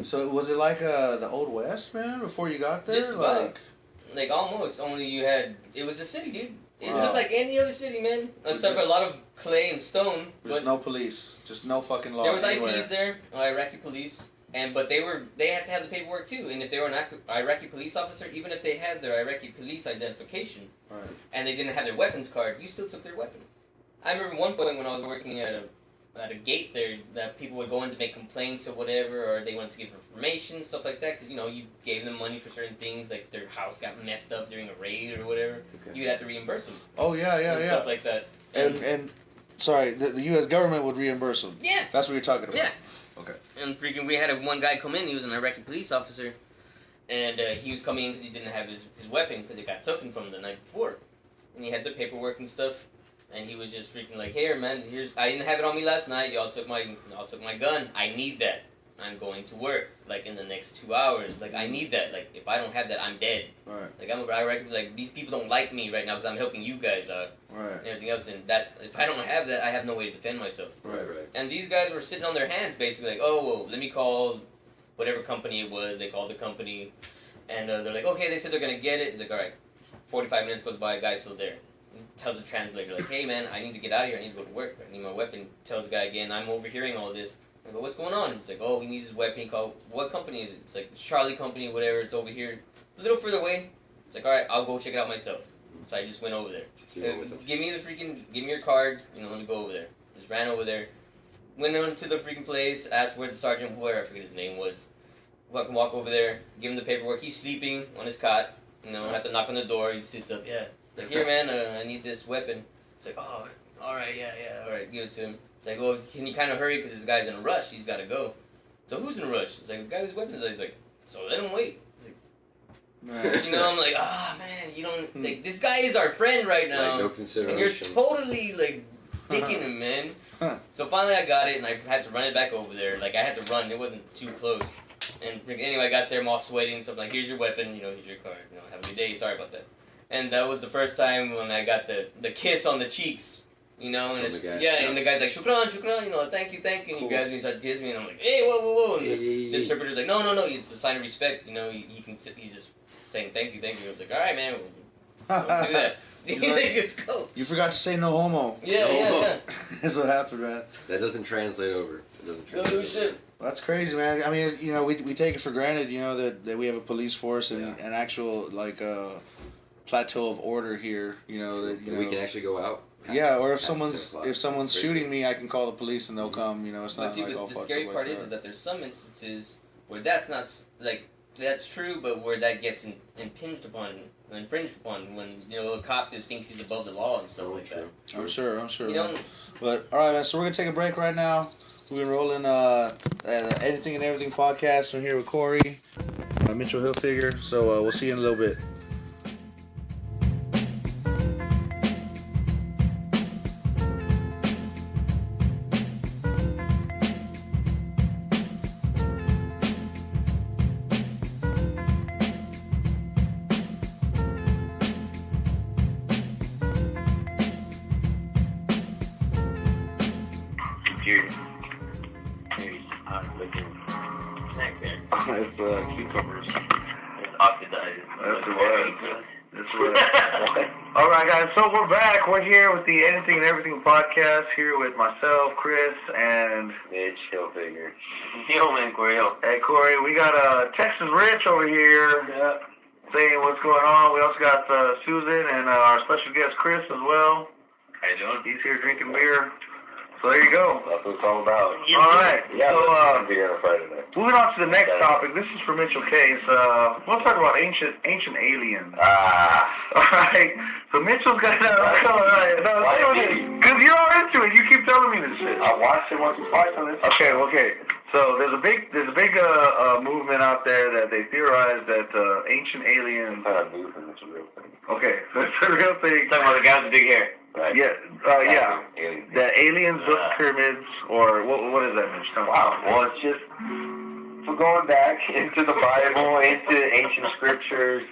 So was it like the Old West, man? Before you got there, Just about. like Like almost. Only you had. It was a city, dude. It Wow. looked like any other city, man. Except for a just- lot of clay and stone. there's But no police, just no fucking law there was anywhere. IPs there, Iraqi police, but they had to have the paperwork too. And if they were an Iraqi police officer, even if they had their Iraqi police identification, Right. and they didn't have their weapons card, you still took their weapon. I remember one point when I was working at a gate there that people would go in to make complaints or whatever, or they wanted to give information, stuff like that, because, you know, you gave them money for certain things, like if their house got messed up during a raid or whatever, Okay. you'd have to reimburse them. Oh yeah, yeah, and yeah. stuff like that. And sorry, the U.S. government would reimburse them. Yeah. That's what you're talking about. Yeah. Okay. And freaking, we had one guy come in, he was an Iraqi police officer, and he was coming in because he didn't have his weapon because it got taken from him the night before. And he had the paperwork and stuff, and he was just freaking like, "Here, man, I didn't have it on me last night. Y'all took my gun. I need that. I'm going to work like in the next 2 hours. Like I need that. Like if I don't have that, I'm dead. Right. Like I'm a Iraqi. Like these people don't like me right now because I'm helping you guys out Right. and everything else. And that if I don't have that, I have no way to defend myself. Right. Right. And these guys were sitting on their hands, basically, like, oh, well, let me call whatever company it was. They called the company, and they're like, okay, they said they're gonna get it. He's like, all right. 45 minutes goes by, guy's still there. He tells the translator, like, hey, man, I need to get out of here. I need to go to work. I need my weapon. Tells the guy again, I'm overhearing all this. I go, what's going on? He's like, oh, he needs his weapon. He called, what company is it? It's like Charlie Company, whatever. It's over here, a little further away. It's like, all right, I'll go check it out myself. So I just went over there. So you went with them. Give me your card. You know, let me go over there. Just ran over there. Went into the freaking place. Asked where the sergeant, where I forget his name was. Walk over there. Give him the paperwork. He's sleeping on his cot. You know, I have to knock on the door. He sits up. Yeah. Like, here, man. I need this weapon. It's like, oh, all right, yeah, all right. Give it to him. It's like, well, can you kind of hurry because this guy's in a rush. He's got to go. So who's in a rush? It's like the guy whose weapons. He's like, so let him wait. Right. You know, I'm like, man, you don't like this guy is our friend right now. Like, no And you're consideration. totally, like, dicking him, man. So finally I got it, and I had to run it back over there. Like, I had to run. It wasn't too close. And anyway, I got there, I'm all sweaty and stuff. Like, here's your weapon. You know, here's your card. You know, have a good day. Sorry about that. And that was the first time when I got the kiss on the cheeks. You know, and From it's, the guy. yeah, and the guy's like, shukran, you know, thank you. And Cool. he grabs me and starts kissing me, and I'm like, hey, whoa. And the Hey. interpreter's like, no, it's a sign of respect. You know, he's just saying thank you. I was like, all right, man. Don't do that. He's You like- think it's cool. You forgot to say no homo. Yeah, No yeah, homo. yeah. That's what happened, man. That doesn't translate over. It doesn't No translate. shit. Well, that's crazy, man. I mean, you know, we take it for granted, you know, that we have a police force and Yeah. an actual like plateau of order here. You know that you know. We can actually go out. Yeah, or if Past someone's 10 o'clock. shooting Crazy. me, I can call the police and they'll come. You know, it's But not see, like all the fucked scary up part like is that there's some instances where that's not like that's true, but where that gets infringed upon when you know a cop thinks he's above the law and stuff like that. I'm sure. You Man. know, But all right, man. So we're gonna take a break right now. We've been rolling Anything and Everything podcast. We're here with Cory, Mitchell Hilfiger. So we'll see you in a little bit. snack there. It's cucumbers. It's oxidized. That's the word. That's the word. All right, guys. So we're back. We're here with the Anything and Everything podcast. Here with myself, Chris, and Mitch Hilfiger. Yo, man, Cory Hill. hey, Cory. We got Texas Rich over here saying what's going on. We also got Susan and our special guest Chris as well. How you doing? He's here drinking beer. So there you go. That's what it's all about. All right. Yeah, So beer on a Friday night. moving on to the next topic. This is for Mitchell Case. We'll talk about ancient aliens. All right. So Mitchell's got because you're all into it. You keep telling me this shit. I watched it once or twice on this. Okay. So there's a big movement out there that they theorize that ancient aliens. Okay, so it's a real thing. Talking about the guy with the big hair. Yeah, Aliens. that aliens built pyramids, or what is that, Mitch? Tell me. Wow. Well, it's just for going back into the Bible, into ancient scriptures.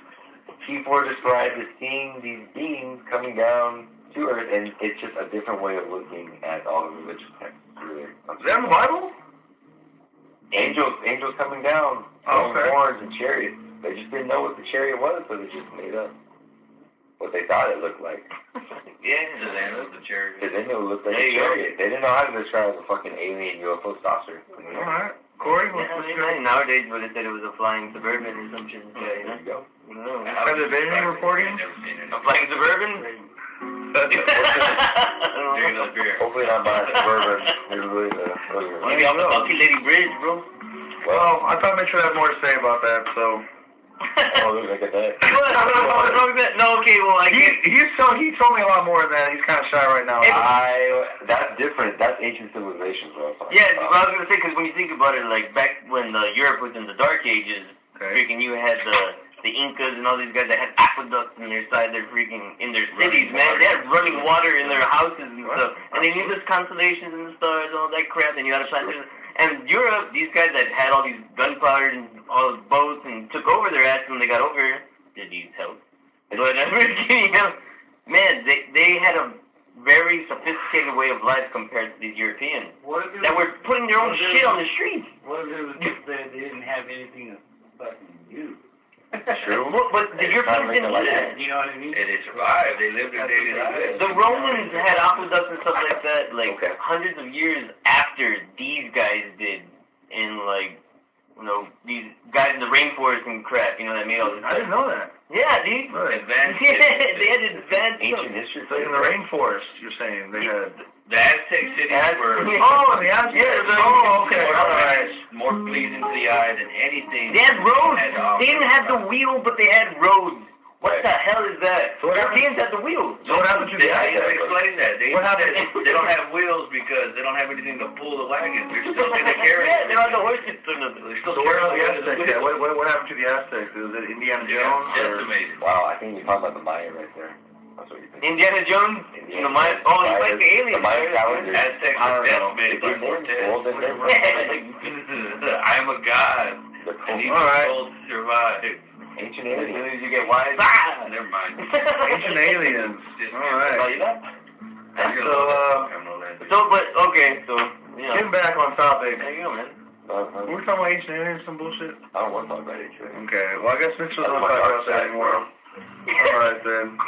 People are described as seeing these beings coming down to Earth, and it's just a different way of looking at all the religious texts. Really. Is that in the Bible? Angels coming down, Oh, throwing okay. horns and chariots. They just didn't know what the chariot was, so they just made up what they thought it looked like. Yeah, they know the chariot. Because they knew it looked like There a you go. chariot. They didn't know how to describe a fucking alien UFO saucer. All right. Corey, what's good? Nowadays, would have said it was a flying Suburban or some shit. There you go. Has there been any reporting? A flying Suburban? Hopefully not by a suburban. Maybe off the Bucky Lady Bridge, bro. Well, I thought Mitch would have more to say about that, so. Look at that. What's wrong with that? No, okay, well, I guess. He told me a lot more than that. He's kind of shy right now. That's different. That's ancient civilizations, bro. Yeah, well, I was gonna say, because when you think about it, like back when Europe was in the Dark Ages, freaking you had the Incas and all these guys that had aqueducts in their side, they're freaking in their cities, man. They had running water in their houses and stuff, and they knew the constellations and the stars and all that crap. And you had a planet. And Europe, these guys that had all these gunpowder and all those boats and took over their ass when they got over, did use help. But man, they had a very sophisticated way of life compared to these Europeans that were putting their own shit on the streets. What if it was just that they didn't have anything to fucking do? True. But the Europeans didn't do that. You know what I mean? And they survived. They lived their daily lives. The The Romans had aqueducts and stuff like that, like hundreds of years after these guys did, and like, you know, these guys in the rainforest and crap, you know, that made all this I didn't know that. Yeah, dude. Really? Advanced. Yeah, they had advanced Ancient history. So in the rainforest, you're saying they had. The Aztec cities were Oh, the Aztecs. Yeah, Oh, okay. more, All right. more pleasing to the eye than anything. They had roads. had to They didn't have the wheel, but they had roads. What the hell is that? So what Europeans had the wheel. So what happened to the I Aztecs? explained that. They What happened? said they don't have wheels because they don't have anything to pull the wagons. They're still going to carry. Yeah, they don't have the horses or nothing. They're still So where carrying are the the Aztecs at? What happened to the Aztecs? Was it Indiana Jones? or- Decimated. Wow, I think you're talking about the Maya right there. That's what you think. Indiana Jones? Indiana The Maya, Jones, oh, he's Maya- like the alien. the Maya calendar. Aztecs I were don't know. decimated by Well, then they're Cortez. I am a god. the And these cool. All right. people survived. Ancient As aliens. soon as you get wise. Ah, never mind. Ancient aliens. All right. Oh, you got? So, but, okay, so, you know. Getting back on topic. There you go, man. Were we talking about ancient aliens, some bullshit? I don't want to talk about ancient aliens. Okay. Well, I guess Mitch doesn't want to talk about that anymore. All right then.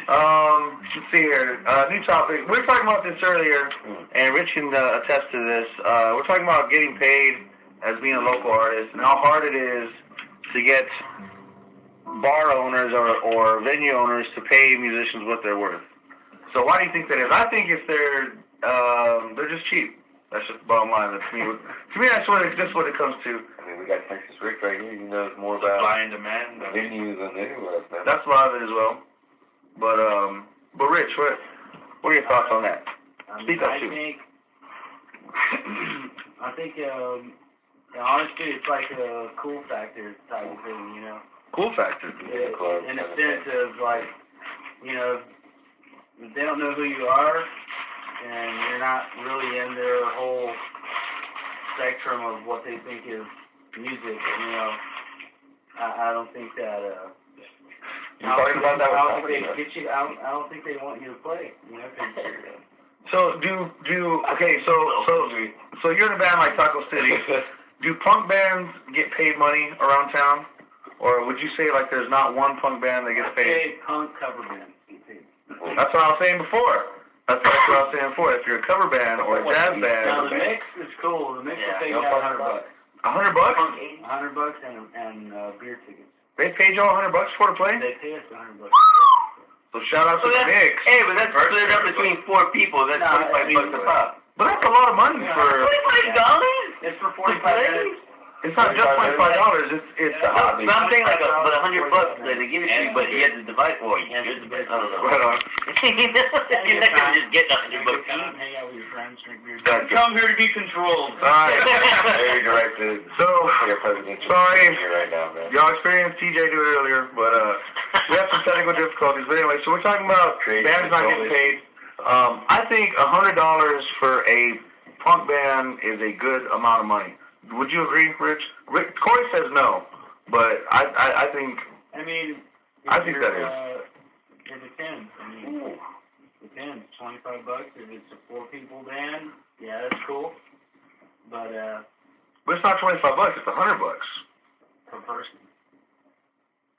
Let's see here. New topic. We were talking about this earlier, and Rich can attest to this. We're talking about getting paid as being a local artist, and how hard it is to get bar owners or venue owners to pay musicians what they're worth. So why do you think that is? I think if they're just cheap. That's just the bottom line. To me, that's what it comes to. I mean, we got Texas Rick right here. He knows more about Supply and demand. venues than anywhere else, man. That's a lot of it as well. But Rich, what are your thoughts on that? Speak up too. I think honestly, it's like a cool factor type of thing, you know. Cool factor. In a sense of like, you know, if they don't know who you are, and you're not really in their whole spectrum of what they think is music, you know, I don't think that. You're talking about that I don't think they get you. I don't think they want you to play. You know. So so you're in a band like Taco City. Do punk bands get paid money around town, or would you say like there's not one punk band that gets paid? Punk cover band get paid. That's what I was saying before. That's what I was saying before. If you're a cover band or a jazz band. Now the mix is cool. The mix will pay you $100. $100? $100 and beer tickets. They paid y'all $100 for to play? They pay us $100. So shout out to the mix. Hey, but that's split up between 4 people. That's $25 a pop. But that's a lot of money for. $25? It's for 45 minutes. It's not just $25. It's the hobby. But I'm saying like $100 that they give it to you, but you have to divide. Or you have to divide. I don't know. Right on. You're not gonna just get $100 each. Hang out with your friends, drink beer. Come here to be controlled. Alright. Very directed. So, sorry. Right now, man. Y'all experienced TJ do it earlier, but we have some technical difficulties. But anyway, so we're talking about bands not getting paid. I think $100 for a punk band is a good amount of money. Would you agree, Rich? Cory says no, but I think. I mean, I think that is. It depends. I mean, it depends. $25. If it's a 4-people band, yeah, that's cool. But it's not $25. It's $100. Per person.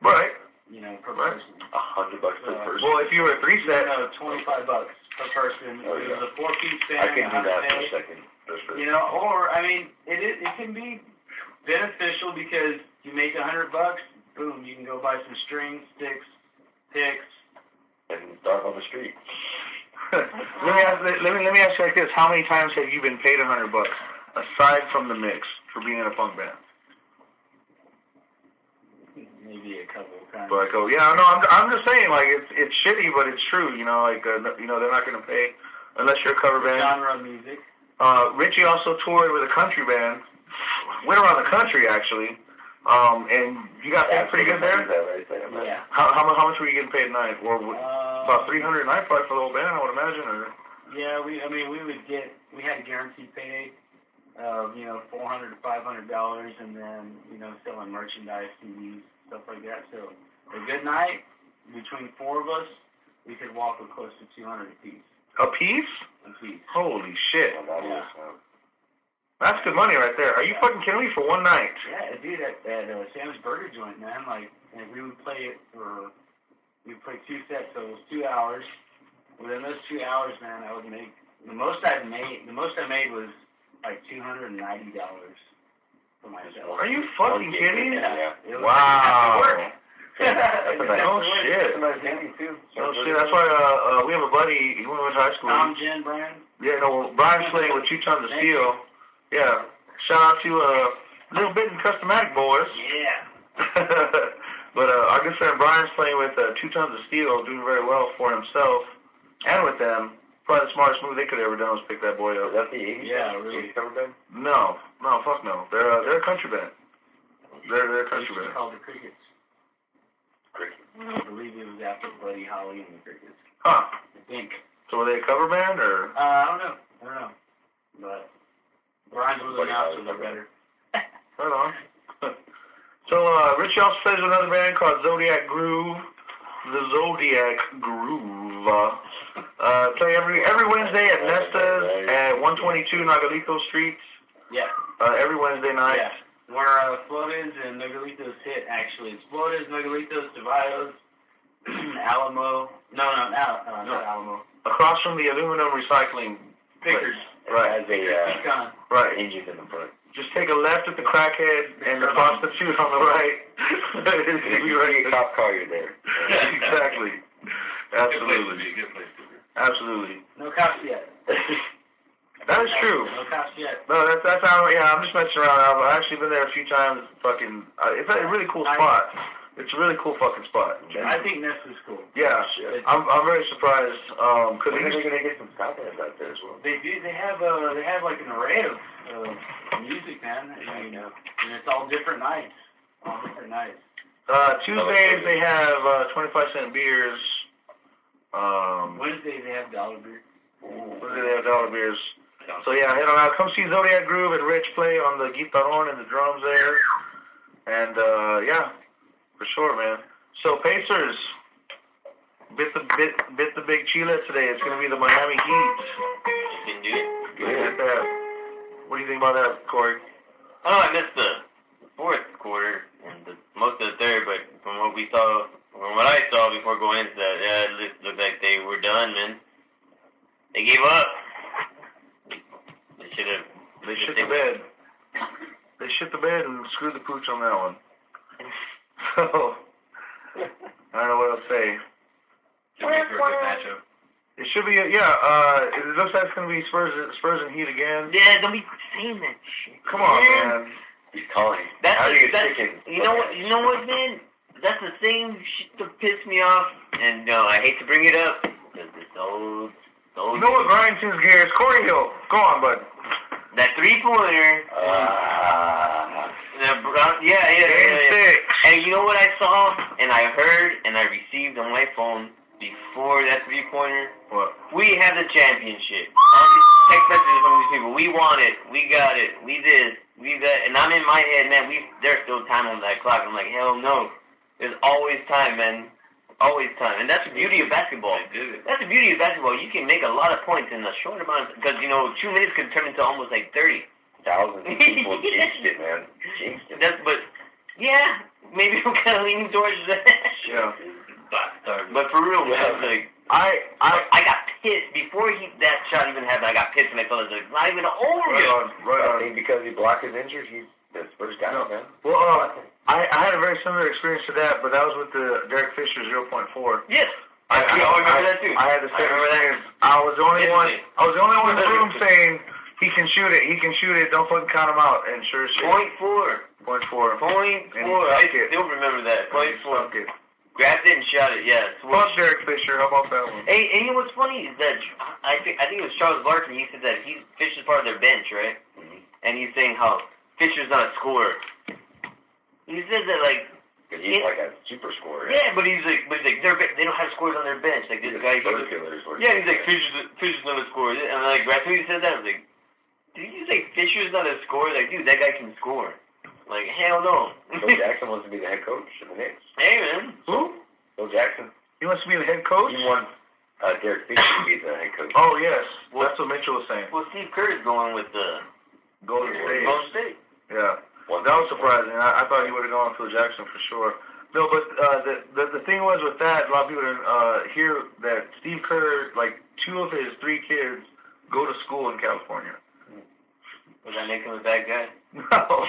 Right. You know, per person. $100 per person. Well, if you were a 3-set. No, $25 per person. Oh, If yeah. it was a 4-piece band, I can do that for pay. a second. You know, or I mean, it can be beneficial because you make $100. Boom, you can go buy some strings, sticks, picks, and start on the street. Let me ask you like this: how many times have you been paid $100 aside from the mix for being in a punk band? maybe a couple of times. But yeah, no, I'm just saying like it's shitty, but it's true. You know, like you know they're not gonna pay unless you're a cover band. Genre of music. Richie also toured with a country band. Went around the country actually, and you got paid pretty good there. Yeah. How much were you getting paid a night? Or about $300 a night probably for the whole band, I would imagine. Or yeah, we had a guaranteed pay of $400 to $500, and then selling merchandise, CDs, stuff like that. So a good night between 4 of us, we could walk with close to $200 a piece. a piece? A piece. Holy shit! Yeah. That's good money right there. Are you fucking kidding me for one night? Yeah, dude, at Sam's Burger Joint, man. Like, and we would play 2 sets, so it was 2 hours. Within those 2 hours, man, I would make the most I made was like $290 for myself. Are you fucking kidding? Yeah. Wow. No shit. No shit. That's why we have a buddy. He went to high school. Tom, Jen, Brian. Yeah, no. Brian's playing with 2 Tons of Steel. Yeah. Shout out to Little Bit and Customatic boys. Yeah. But our good friend Brian's playing with 2 Tons of Steel, doing very well for himself and with them. Probably the smartest move they could have ever done was pick that boy up. Is that the 80s? Yeah, really. Cover band? No, fuck no. They're a country band. They're a country band. It's called the Crickets. I believe it was after Buddy Holly and the Crickets. Huh. I think. So were they a cover band or? I don't know. But Brian's was announced, so they're better. Right on. So Richie also plays with another band called Zodiac Groove. The Zodiac Groove. Play every Wednesday at Nesta's at 122 Nagalico Street. Yeah. Every Wednesday night. Yeah. where Flores and Miguelitos hit, actually. It's Flores, Miguelitos, Ceballos, Alamo. Not Alamo. Across from the aluminum recycling. Pickers. Right. Has a Pecan. Right. engine in the front. Just take a left at the crackhead and the prostitute on the right. If you see a cop car, you're there. Exactly. Absolutely. Good place to be. Absolutely. No cops yet. That is true. No cops yet. No, that's how. Yeah, I'm just messing around. I've actually been there a few times. Fucking, it's a really cool spot. It's a really cool fucking spot. I think this is cool. Yeah, I'm very surprised. Cause When are they gonna get some Southlands out there as well? They do. They have like an array of music, man. And it's all different nights. All different nights. Tuesdays they have 25-cent beers. Wednesday they have dollar beer. Wednesday they have dollar beers. So yeah, head on out. Come see Zodiac Groove and Rich play on the guitarron and the drums there. And yeah, for sure, man. So Pacers bit the big chile today. It's gonna be the Miami Heat. You can do it. Look at that. What do you think about that, Corey? Oh, I missed the fourth quarter and most of the third, but from what I saw before going into that, yeah, it looked like they were done, man. They gave up. They should have. They shit the bed. They shit the bed and screwed the pooch on that one. So I don't know what else to say. Should be for a good matchup. It should be, it looks like it's going to be Spurs and Heat again. Yeah, don't be saying that shit. Come on, man. He's calling. That's How do you that's chicken? you know what, man? That's the same shit that pissed me off, and I hate to bring it up. Because it's old. You know what grinds his gears? Cory Hill. Go on, bud. That 3-pointer. Yeah. And you know what I saw, and I heard, and I received on my phone before that 3-pointer? What? We have the championship. All these text messages from these people. We want it. We got it. We this. We that. And I'm in my head, man. There's still time on that clock. I'm like, hell no. There's always time, man. Always time. And that's the beauty of basketball. That's the beauty of basketball. You can make a lot of points in a short amount of, because, 2 minutes can turn into almost like 30. Thousands of people jinxed it, man. Jinxed it. Yeah, maybe I'm kind of leaning towards that. Yeah. But for real, man, like, I got pissed before that shot even happened. I got pissed and I thought it was not even over yet. Right on. I think because he blocked his injuries, he's the Spurs guy, man. Well, I had a very similar experience to that, but that was with the Derek Fisher 0.4. Yes. I remember that too. I had the same experience. I was the only one in the room saying he can shoot it. He can shoot it. Don't fucking count him out. And sure as shit. Point four. I still remember that. Point four. Grabbed it and shot it. Yeah. Fuck Derek Fisher. How about that one? Hey, and you know what's funny is that I think it was Charles Larkin. He said that Fisher's part of their bench, right? Mm-hmm. And he's saying how Fisher's not a scorer. He said that like. He's like a super scorer. Yeah, but he's like they don't have scores on their bench. Like this guy. Yeah, he's like Fisher's not a scorer. And like as soon as he said that, I was like, did you say Fisher's not a scorer? Like, dude, that guy can score. Like, hell no. Phil Jackson wants to be the head coach of the Knicks. Hey, man. Who? Phil Jackson. He wants to be the head coach? He wants Derek Fisher to be the head coach. Oh, yes. Well, that's what Mitchell was saying. Well, Steve Kerr is going with the Golden State. Yeah. Well, that was surprising. I thought he would have gone Phil Jackson for sure. No, but the thing was with that, a lot of people didn't hear that Steve Kerr, like 2 of his 3 kids go to school in California. Would that make him a bad guy? No.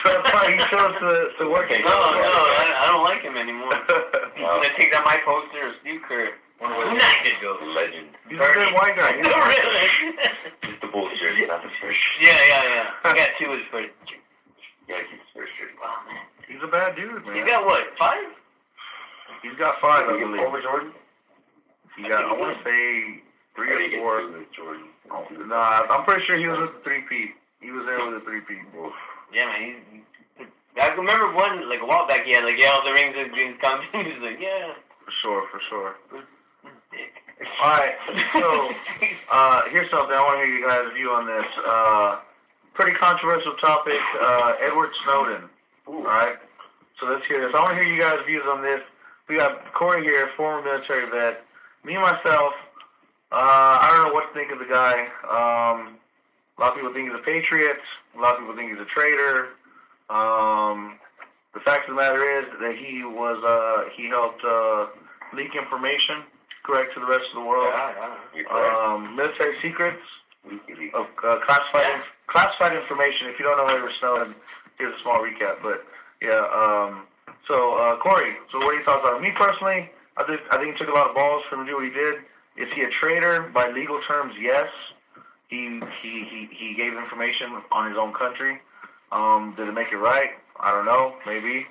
So that's why he chose to work in California. No, I don't like him anymore. He's going to take down my poster of Steve Kerr. United go. Legend. He's a good white guy. No, really? Just the bullshit, not the Spurs. Yeah. I got 2 of his first. Yeah, he's Spurs shirt. Wow, man. He's a bad dude, man. He's got what, 5? He's got 5, I believe. Over Jordan? He got, I want to say 3 or 4. Jordan. Nah, I'm pretty sure he was with the 3-peat. He was there with the 3-peat. Yeah, man. I remember one, like, a while back, he had, like, all the rings of Green County. He was like, yeah. For sure. Alright, so, here's something. I want to hear you guys' view on this. Pretty controversial topic, Edward Snowden. Alright? So let's hear this. I want to hear you guys' views on this. We got Cory here, former military vet. Me, myself, I don't know what to think of the guy. A lot of people think he's a patriot. A lot of people think he's a traitor. The fact of the matter is that he helped leak information, correct, to the rest of the world. Military secrets of classified information. If you don't know Edward Snowden, here's a small recap. But yeah, so Cory, so what are your thoughts on it? Me personally, I think he took a lot of balls for him to do what he did. Is he a traitor by legal terms? Yes. He gave information on his own country. Did it make it right? I don't know. Maybe.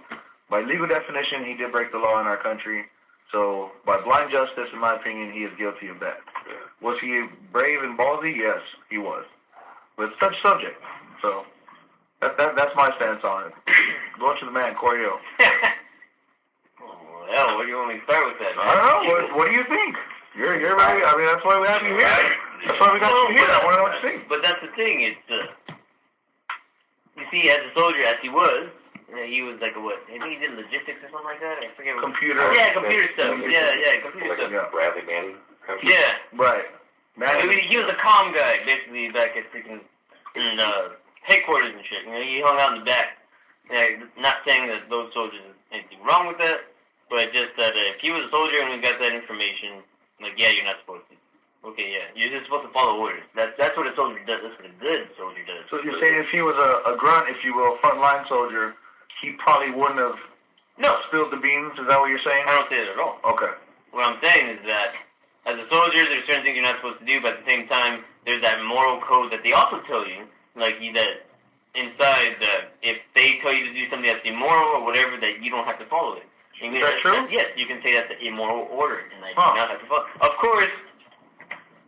By legal definition, he did break the law in our country. So by blind justice, in my opinion, he is guilty of that. Yeah. Was he brave and ballsy? Yes, he was. With such subject. So that's my stance on it. Going to the man, Cory Hill. Well, where do you want me to start with that, man? I don't know. What do you think? You're right. I mean, that's why we have you here. That's why we got you here. I want to know what you think. But that's the thing. It's you see, as a soldier, as he was like a what? I think he did logistics or something like that. I forget. Computer. Yeah, computer stuff. Yeah, computer stuff. Yeah. Bradley Manning. Yeah. Right. I mean, he was a comm guy, basically, back at freaking in headquarters and shit. You know, he hung out in the back. Not saying that those soldiers anything wrong with that, but just that if he was a soldier and we got that information, like, yeah, you're not supposed to. Okay, yeah, you're just supposed to follow orders. That's what a soldier does. That's what a good soldier does. So you're saying if he was a grunt, if you will, frontline soldier, he probably wouldn't have spilled the beans? Is that what you're saying? I don't say that at all. Okay. What I'm saying is that as a soldier, there's certain things you're not supposed to do, but at the same time, there's that moral code that they also tell you, like that inside that if they tell you to do something that's immoral or whatever, that you don't have to follow it. Is that true? Yes, you can say that's an immoral order, and that you do not have to follow. Of course,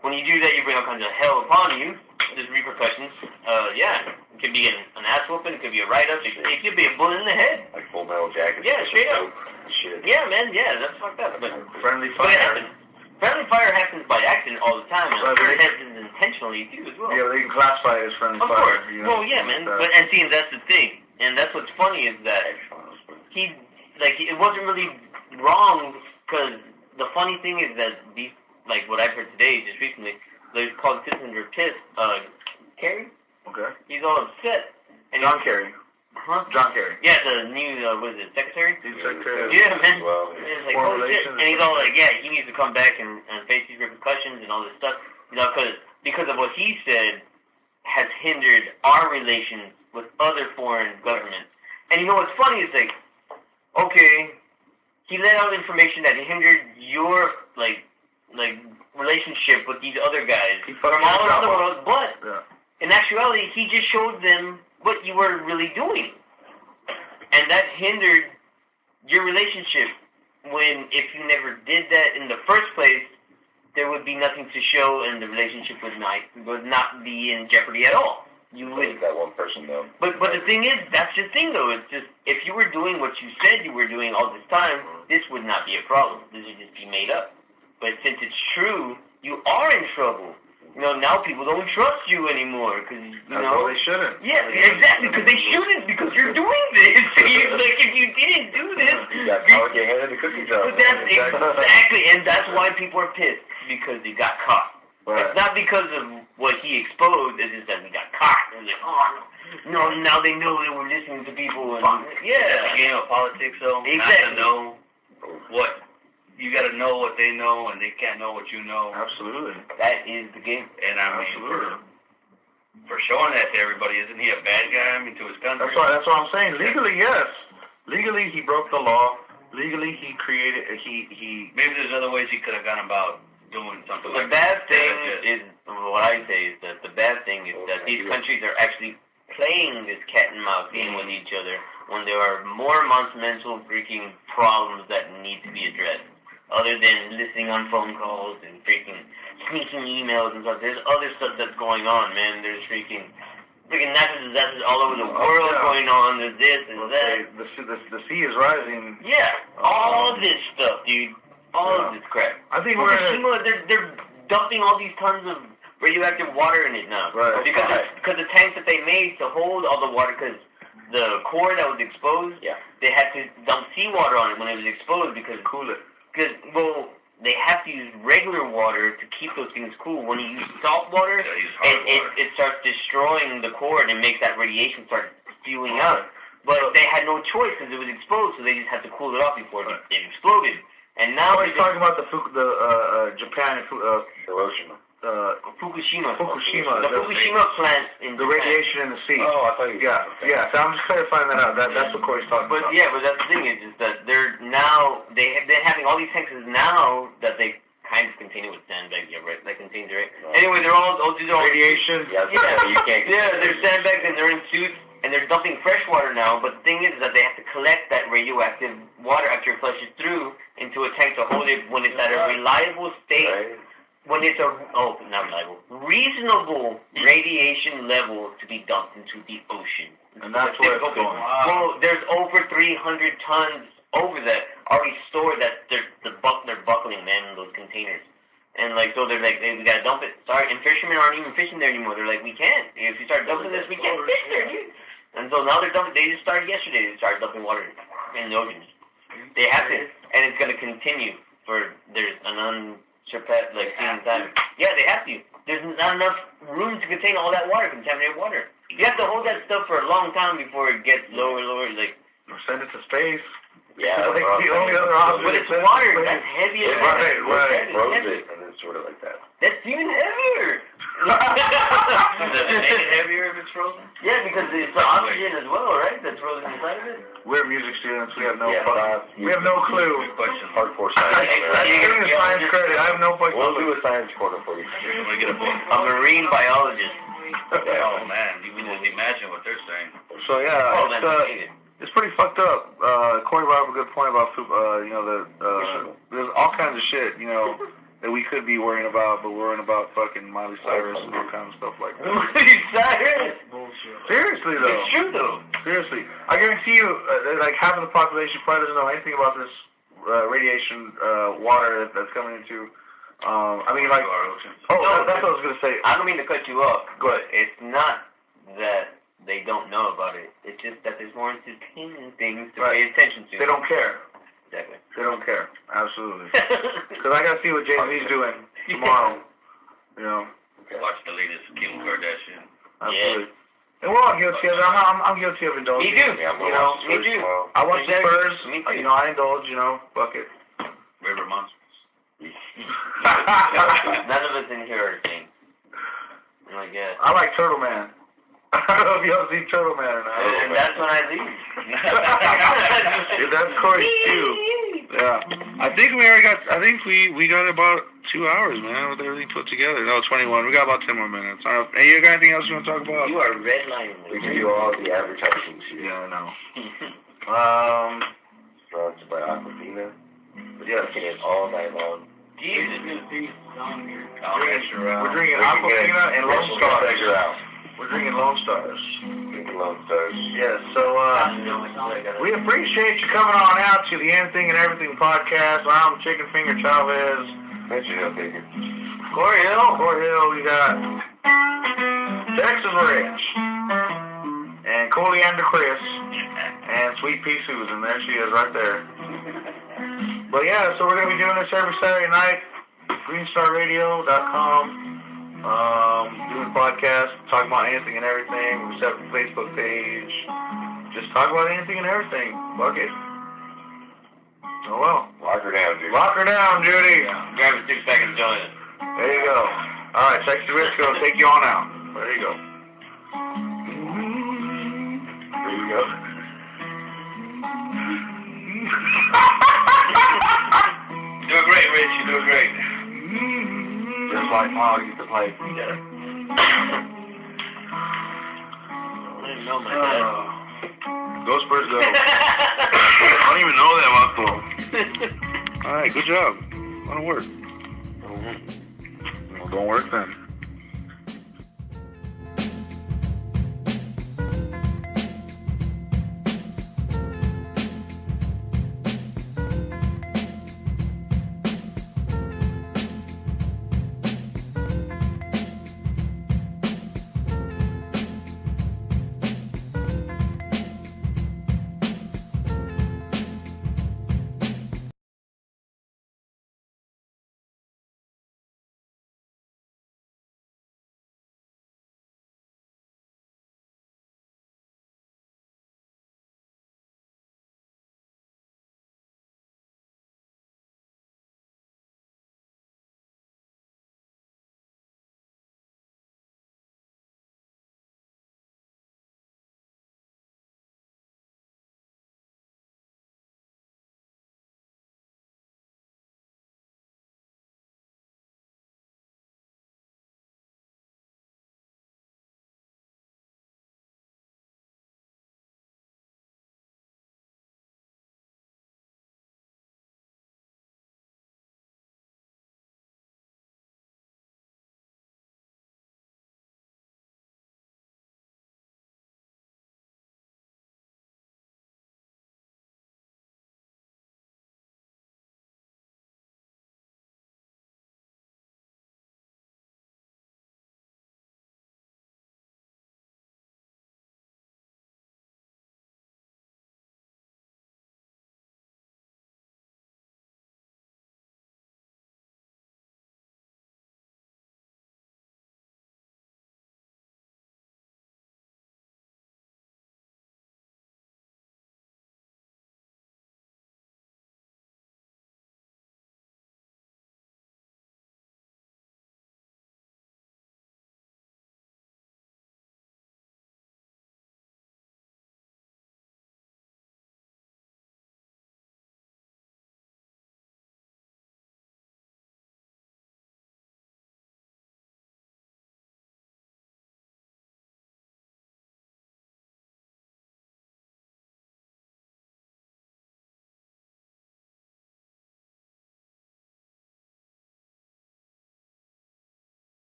when you do that, you bring all kinds of hell upon you. There's repercussions. It could be an ass whooping, it could be a write-up, it could be a bullet in the head. Like Full Metal Jacket. Yeah, straight up. Shit. Yeah, man, yeah, that's fucked up. But friendly but it fire. happens. Friendly fire happens by accident all the time, and Right, it happens intentionally too as well. Yeah, they can classify it as friendly Of fire. course. You know, Well, yeah, man. But and see, that's the thing, and that's what's funny is that it wasn't really wrong, because the funny thing is that these, like what I've heard today, just recently, they called citizens are pissed. Kerry? Okay. He's all upset. And John Kerry. Huh? John Kerry. Yeah, the new, what is it, secretary? Secretary. Yeah, man. Well, And it's like, Foreign holy shit. Relations. And he's all like, yeah, he needs to come back and face these repercussions and all this stuff. You know, because of what he said has hindered our relations with other foreign governments. And you know what's funny is like, okay, he let out information that hindered your relationship with these other guys from all around the world, but in actuality, he just showed them what you were really doing, and that hindered your relationship. When if you never did that in the first place, there would be nothing to show, and the relationship would not be in jeopardy at all. You would that one person though. But the thing is, that's the thing though. It's just if you were doing what you said you were doing all this time, this would not be a problem. This would just be made up. But since it's true, you are in trouble. You know, now people don't trust you anymore because Well, they shouldn't. Yeah, exactly. Because they shouldn't because you're doing this. Like if you didn't do this, You got power get handed the cookie jar. but that's exactly, and that's why people are pissed because they got caught. Right. It's not because of what he exposed. It's just that we got caught. And like, oh no, now they know that we're listening to people. And, It's a game of politics, though. Exactly. Not to know what you got to know what they know, and they can't know what you know. Absolutely. That is the game. And I mean, for showing that to everybody, isn't he a bad guy? I mean, to his country. That's what I'm saying. Legally, yes. Legally, he broke the law. Legally, he created. He. Maybe there's other ways he could have gone about doing something The like bad that. thing is, what I say is that the bad thing is that these countries are actually playing this cat and mouse game with each other when there are more monumental freaking problems that need to be addressed. Other than listening on phone calls and freaking sneaking emails and stuff, there's other stuff that's going on, man. There's freaking natural disasters all over the world going on. There's this and that. The sea is rising. Yeah, all this stuff, dude. All of this crap. I think Fukushima, they're dumping all these tons of radioactive water in it now. Right. Because the tanks that they made to hold all the water, because the core that was exposed, they had to dump seawater on it when it was exposed because cool it. Because they have to use regular water to keep those things cool. When you use salt water, it starts destroying the core and it makes that radiation start spewing out. But they had no choice because it was exposed, so they just had to cool it off before it exploded. And now he's talking about the Japan Hiroshima. Fukushima. Fukushima. The Fukushima plant in the Japan. radiation in the sea. Oh, I thought you. Yeah. So I'm just clarifying that out. That's what Cory's talking about. But yeah, but that's the thing is that they're having all these tanks now that they kind of continue with sandbags. Yeah, right. That continues, right? Anyway, they're all radiation. Yeah, you can't. Yeah, they're sandbags and they're in suits. And they're dumping fresh water now, but the thing is that they have to collect that radioactive water after it flushes through into a tank to hold it when it's at a reliable state, when it's not reliable, reasonable radiation level to be dumped into the ocean. And that's where it's going. Well, there's over 300 tons over that already stored that they're buckling, man, in those containers. And so they're like, we gotta dump it. Sorry, and fishermen aren't even fishing there anymore. They're like, we can't. If you start dumping this, we can't fish there, dude. And so now they're dumping. They just started yesterday. They started dumping water in the oceans. They have to, and it's gonna continue there's an unsurpassed seen time. Yeah, they have to. There's not enough room to contain all that water, contaminated water. You have to hold that stuff for a long time before it gets lower. Or send it to space. Yeah, the only other option. But it's water. That's heavier. Right. Froze it and then sort of like that. That's even heavier. Does it make it heavier if it's frozen? Yeah, because it's the oxygen as well, right? That's frozen inside of it. We're music students. We have no clue. Good question. Hardcore science. I'm giving the science credit. I have no fucking We'll do a science corner for you. I'm gonna get a book. A marine biologist. Oh man, you can just imagine what they're saying. So it's pretty fucked up. Cory brought up a good point about there's all kinds of shit that we could be worrying about, but we're worrying about fucking Miley Cyrus and all kinds of stuff like that. Miley Cyrus? Seriously though. It's true though. Seriously, I guarantee you, half of the population probably doesn't know anything about this radiation water that's coming into. No, that's what I was gonna say. I don't mean to cut you off. Go ahead. It's not that they don't know about it. It's just that there's more entertaining things to pay attention to. They don't care. Exactly. They don't care. Absolutely. Because I gotta see what Jay-Z's doing tomorrow. Watch the latest Kim Kardashian. Absolutely. And we're all guilty of it. I'm guilty of indulging. Me too. Me too. I watch the Spurs. Me too. I indulge. Fuck it. River monsters. None of us in here are the same. I like Turtle Man. I don't know if y'all see Turtle Man or not. And that's when I leave. That's Cory's cue. Yeah. I think we got about 2 hours, man, with everything put together. No, 21. We got about 10 more minutes. Hey, you got anything else you want to talk about? You are redlining. We can do all the advertising shit. Yeah, I know. Sponsored by Aquafina. But yeah, it all night long. Jesus. We're drinking Aquafina and Lone Stars. We're drinking Lone Stars. Yes, so we appreciate you coming on out to the Anything and Everything podcast. I'm Chickenfinger.Chavez. Mitch Hilfiger. Cory Hill, you got Texas Rich. And Coliander Chris. And Sweet Pea Susan. There she is right there. But yeah, so we're going to be doing this every Saturday night. GreenStarRadio.com. Doing podcasts, talking about anything and everything. We set up a Facebook page. Just talk about anything and everything. Fuck it. Oh well. Lock her down, Judy. Lock her down, Judy. Grab a 6-pack and join us. There you go. Alright, Texas Rich will take you on out. There you go. There you go. You're doing great, Rich. You're doing great. Just like Paul used to play. I didn't know my dad. Go Spurs, go. I don't even know that mouthful. Alright, good job. Want to work. Well, don't work then.